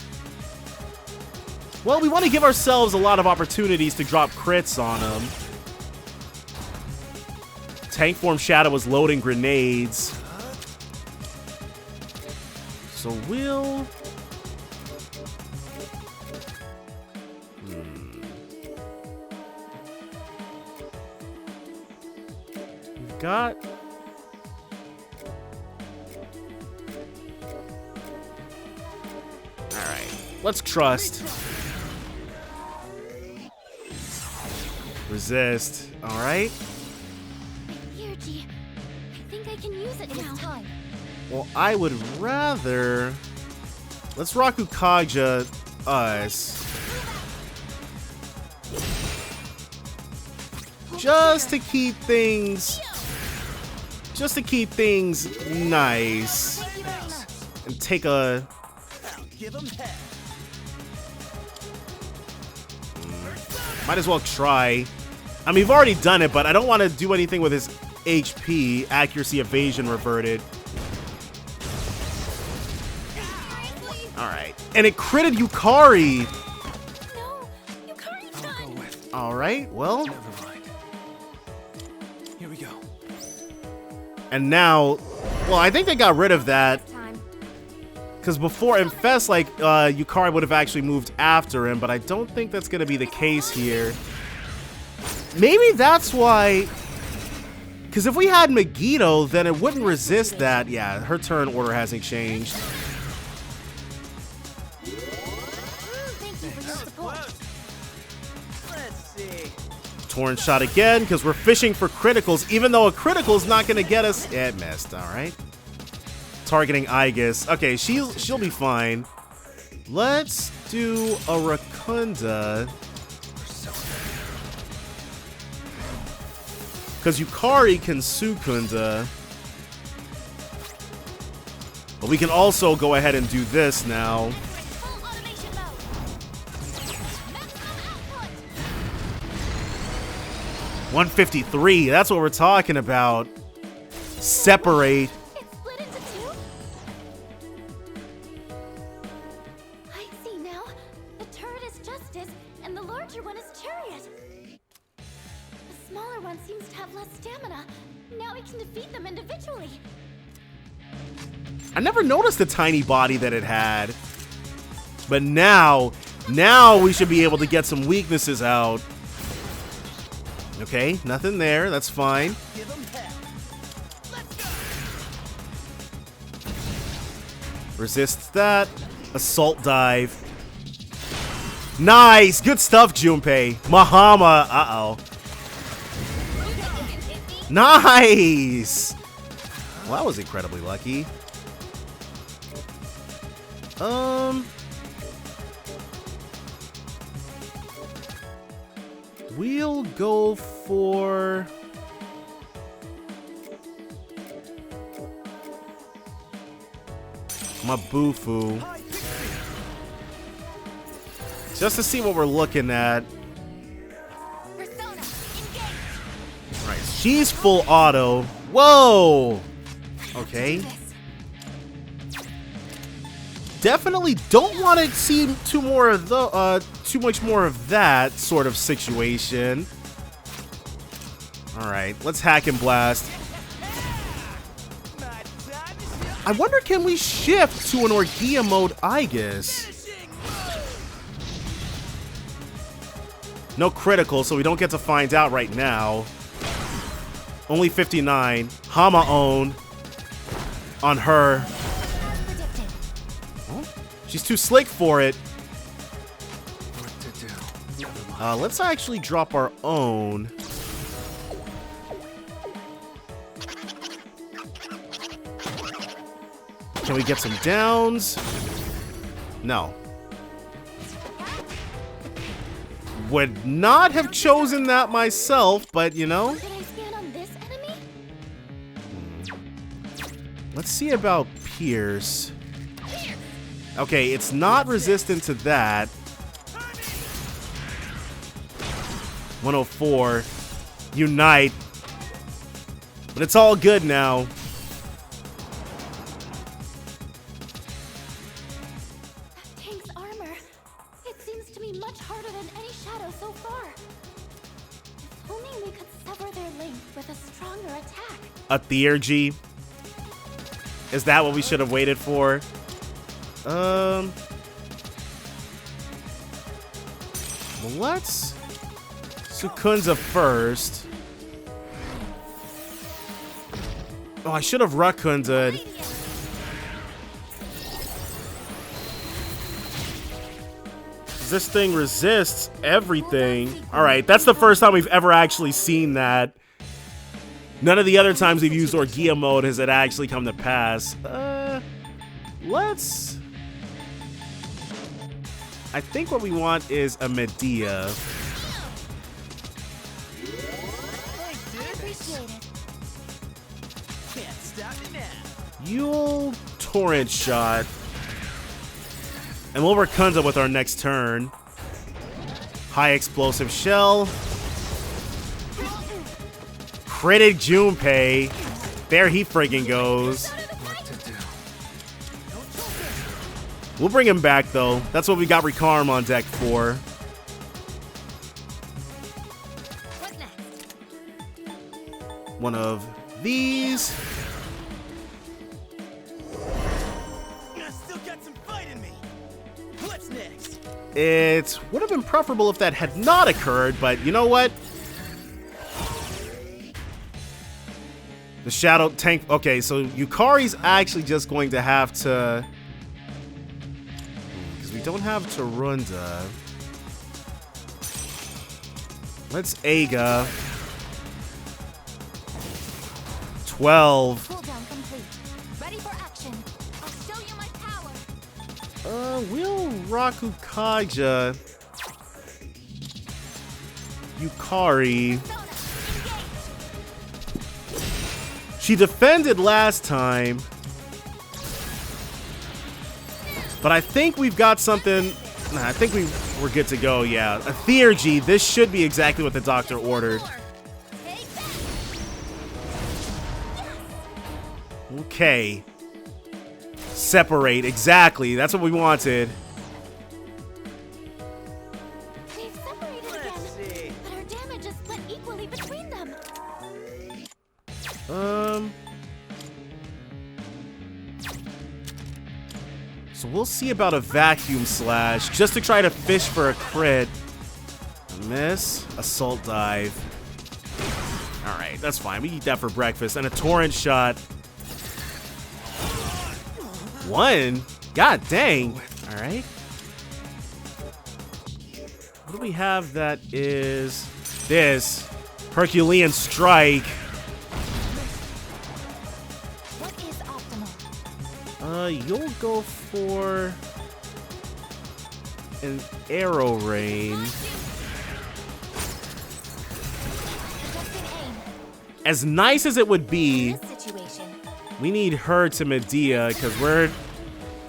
we want to give ourselves a lot of opportunities to drop crits on them. Tank form Shadow was loading grenades. So we'll... We've got... Alright, let's trust. Resist. Alright. Energy. I think I can use it now. Well, I would rather... Let's Rakukaja us. Just to keep things... Just to keep things nice. And take a... Might as well try. I mean, we've already done it, but I don't want to do anything with his HP. Accuracy evasion reverted. Alright. And it critted Yukari! No, Yukari's done! Alright, well. Never mind. Here we go. And now, well, I think they got rid of that. Because before Infest, like, Yukari would have actually moved after him, but I don't think that's going to be the case here. Maybe that's why... Because if we had Megiddo, then it wouldn't resist that. Yeah, her turn order hasn't changed. Torn shot again, because we're fishing for criticals, even though a critical is not going to get us. Yeah, it missed, alright. Targeting Aegis. Okay, she'll be fine. Let's do a Rakunda. Because Yukari can Sukunda. But we can also go ahead and do this now. 153, that's what we're talking about. Separate. It's split into two? I see now. The turret is Justice, and the larger one is Chariot. The smaller one seems to have less stamina. Now we can defeat them individually. I never noticed the tiny body that it had. But now we should be able to get some weaknesses out. Okay, nothing there. That's fine. Resists that. Assault dive. Nice! Good stuff, Junpei. Mahama. Uh-oh. Nice! Well, that was incredibly lucky. We'll go for... Mabufu. Just to see what we're looking at. Right, she's full auto. Whoa! Okay. Definitely don't want to see too much more of that sort of situation. All right, let's hack and blast. I wonder, can we shift to an Orgia mode Aegis? No critical, so we don't get to find out right now. Only 59. Hama own on her. She's too slick for it. Let's actually drop our own. Can we get some downs? No. Would not have chosen that myself, but you know. Should I stand on this enemy? Let's see about Pierce. Okay, it's not resistant to that. 104. Unite. But it's all good now. Tank's armor. It seems to me much harder than any shadow so far. If only we could sever their link with a stronger attack. A theurgy. Is that what we should have waited for? Let's Sukunza first. Oh, I should have Rakunza'd. This thing resists everything. Alright, that's the first time we've ever actually seen that. None of the other times we've used Orgia mode has it actually come to pass. Let's... I think what we want is a Medea. You'll Torrent Shot. And we'll Rakunza with our next turn. High Explosive Shell. Critted Junpei. There he friggin' goes. We'll bring him back, though. That's what we got Recarm on deck for. One of these. Still got some fight in me. What's next? It would have been preferable if that had not occurred, but you know what? The Shadow Tank. Okay, so Yukari's actually just going to have to... Because we don't have Tarunda. Let's Aga. 12. Cooldown complete. Ready for action. I'll show you my power. We'll Rakukaja. Yukari. She defended last time. But I think we've got something. Nah, I think we're good to go, yeah. A Theurgy. This should be exactly what the doctor ordered. Okay. Separate. Exactly. That's what we wanted. They've separated again, but our damage is split equally between them. So we'll see about a Vacuum Slash just to try to fish for a crit. Miss. Assault Dive. Alright, that's fine. We eat that for breakfast. And a Torrent Shot. 1? God dang. Alright. What do we have that is this? Herculean Strike. What is optimal? You'll go for an Arrow Rain. As nice as it would be, we need her to Medea because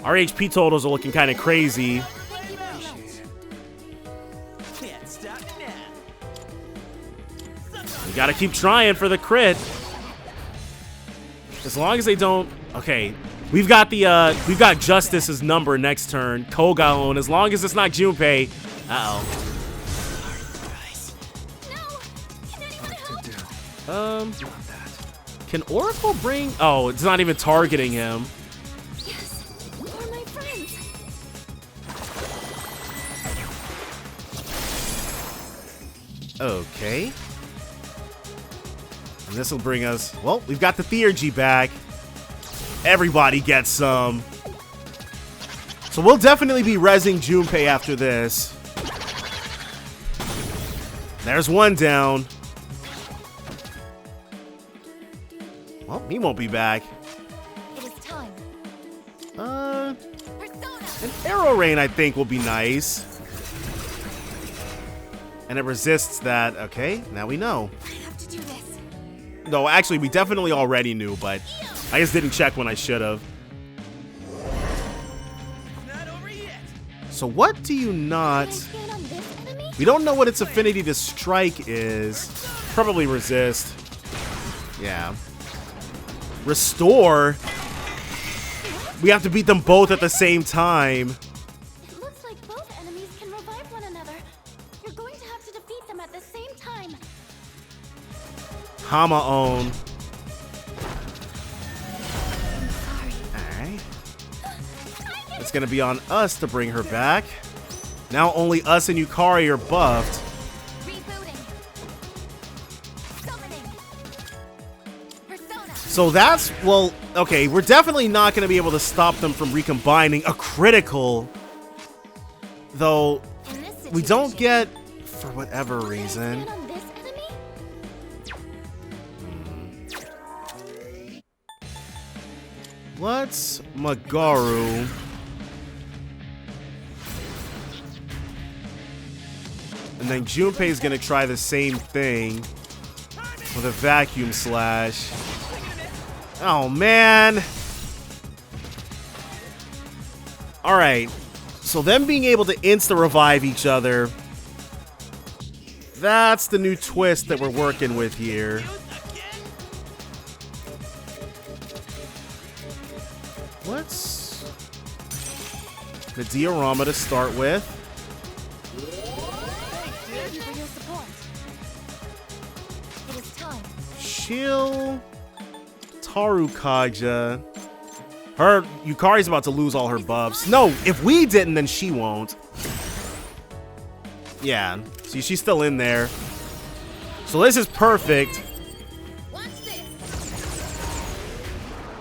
our HP totals are looking kind of crazy. We gotta keep trying for the crit. As long as they don't. Okay, we've got Justice's number next turn. Kogaon. As long as it's not Junpei. Can Oracle bring? Oh, it's not even targeting him. Yes, for my friends. Okay. And this will bring us. Well, we've got the Theurgy back. Everybody gets some. So we'll definitely be rezzing Junpei after this. There's one down. Well, he won't be back. It is time. arrow rain, I think, will be nice. And it resists that. Okay, now we know. I have to do this. No, actually, we definitely already knew, but I just didn't check when I should have. So what do you not... We don't know what its affinity to strike is. Probably resist. Yeah. Restore? We have to beat them both at the same time. It looks like both enemies can revive one another. You're going to have to defeat them at the same time. Hama-on. Alright. It's gonna be on us to bring her back. Now only us and Yukari are buffed. So that's, well, okay, we're definitely not going to be able to stop them from recombining a critical. Though, we don't get, for whatever reason. Let's Magaru. And then Junpei's going to try the same thing with a vacuum slash. Oh, man. Alright. So them being able to insta-revive each other. That's the new twist that we're working with here. Let's... the diorama to start with. Chill... Tarukaja. Her Yukari's about to lose all her buffs. No, if we didn't, then she won't. Yeah, see, she's still in there. So this is perfect.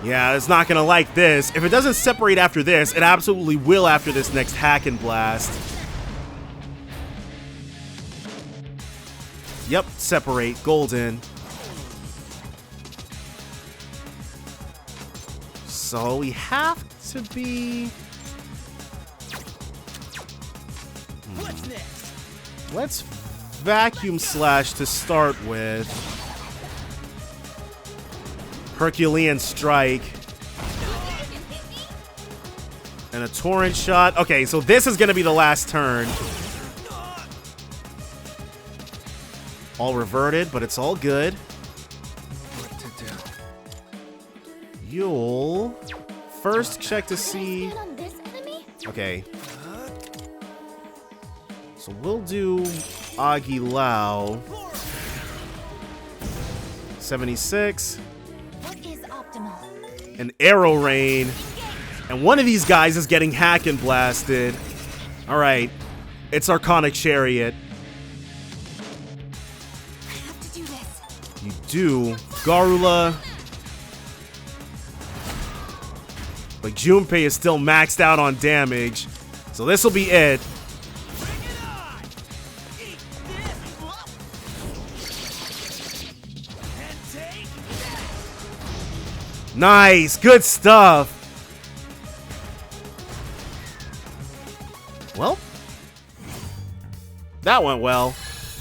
Yeah, it's not gonna like this. If it doesn't separate after this, it absolutely will after this next hack and blast. Yep, separate. Golden. So we have to be... Let's vacuum slash to start with. Herculean strike. And a torrent shot. Okay, so this is going to be the last turn. All reverted, but it's all good. You'll first check to see. Okay. So we'll do Agilao. 76. What is optimal? An arrow rain. And one of these guys is getting hack and blasted. Alright. It's Arconic Chariot. I have to do this. You do. Garula. But Junpei is still maxed out on damage. So this will be it. Nice. Good stuff. Well, that went well.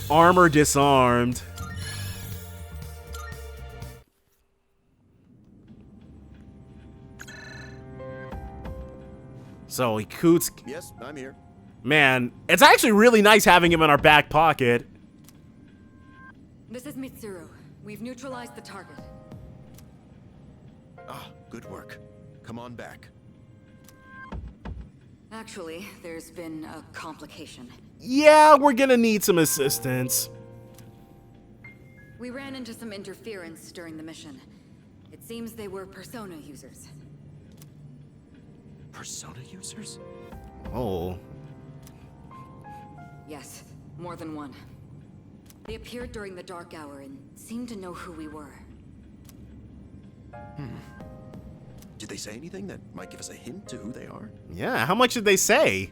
Armor disarmed. So Ikut's... Yes, I'm here. Man, it's actually really nice having him in our back pocket. This is Mitsuru. We've neutralized the target. Ah, good work. Come on back. Actually, there's been a complication. Yeah, we're gonna need some assistance. We ran into some interference during the mission. It seems they were Persona users. Persona users? Oh. Yes, more than one. They appeared during the dark hour and seemed to know who we were. Did they say anything that might give us a hint to who they are? Yeah, how much did they say?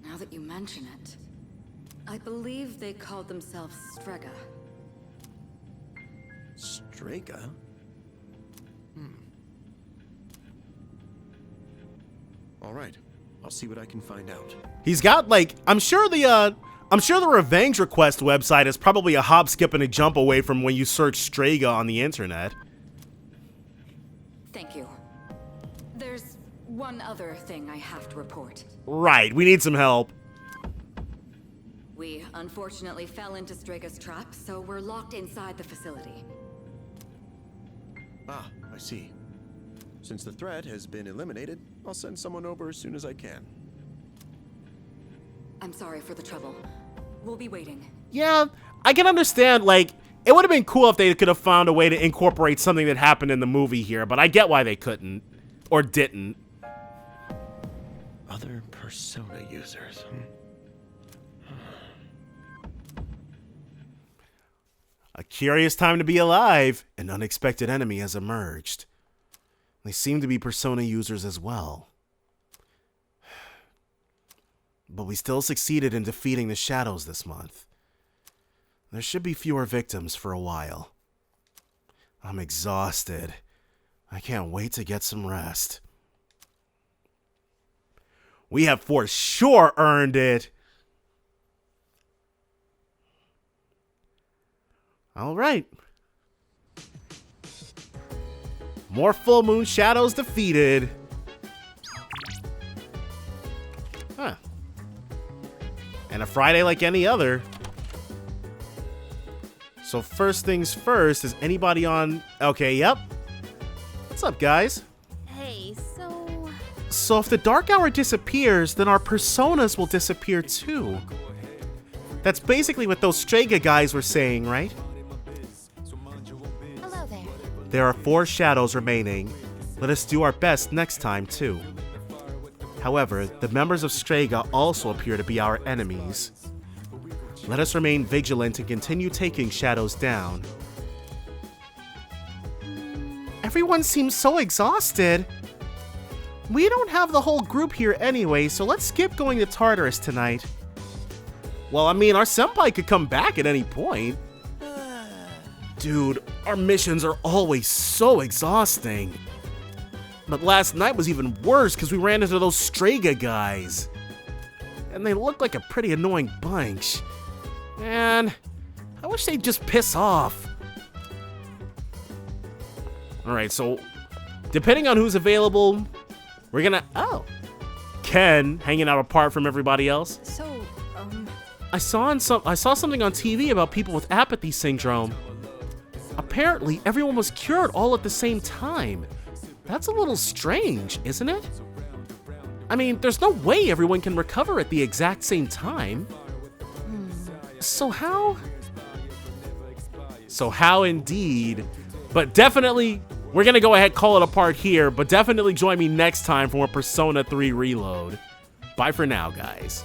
Now that you mention it, I believe they called themselves Strega. All right. I'll see what I can find out. He's got, like, I'm sure the Revenge Request website is probably a hop, skip, and a jump away from when you search Strega on the internet. Thank you. There's one other thing I have to report. Right, we need some help. We unfortunately fell into Strega's trap, so we're locked inside the facility. Ah, I see. Since the threat has been eliminated, I'll send someone over as soon as I can. I'm sorry for the trouble. We'll be waiting. Yeah, I can understand, like, it would have been cool if they could have found a way to incorporate something that happened in the movie here, but I get why they couldn't. Or didn't. Other Persona users. A curious time to be alive. An unexpected enemy has emerged. They seem to be Persona users as well. But we still succeeded in defeating the shadows this month. There should be fewer victims for a while. I'm exhausted. I can't wait to get some rest. We have for sure earned it. All right. More full moon shadows defeated. Huh. And a Friday like any other. So first things first, is anybody on... Okay, yep. What's up, guys? Hey, So if the Dark Hour disappears, then our personas will disappear too. That's basically what those Strega guys were saying, right? Hello there. There are 4 shadows remaining. Let us do our best next time, too. However, the members of Strega also appear to be our enemies. Let us remain vigilant and continue taking shadows down. Everyone seems so exhausted. We don't have the whole group here anyway, so let's skip going to Tartarus tonight. Well, I mean, our senpai could come back at any point. Dude, our missions are always so exhausting. But last night was even worse because we ran into those Strega guys. And they look like a pretty annoying bunch. Man, I wish they'd just piss off. Alright, so depending on who's available, we're gonna... Oh. Ken hanging out apart from everybody else. So, I saw something on TV about people with apathy syndrome. Apparently, everyone was cured all at the same time. That's a little strange, isn't it? I mean, there's no way everyone can recover at the exact same time. So how? So how indeed. But definitely, we're gonna go ahead and call it apart here, but definitely join me next time for more Persona 3 Reload. Bye for now, guys.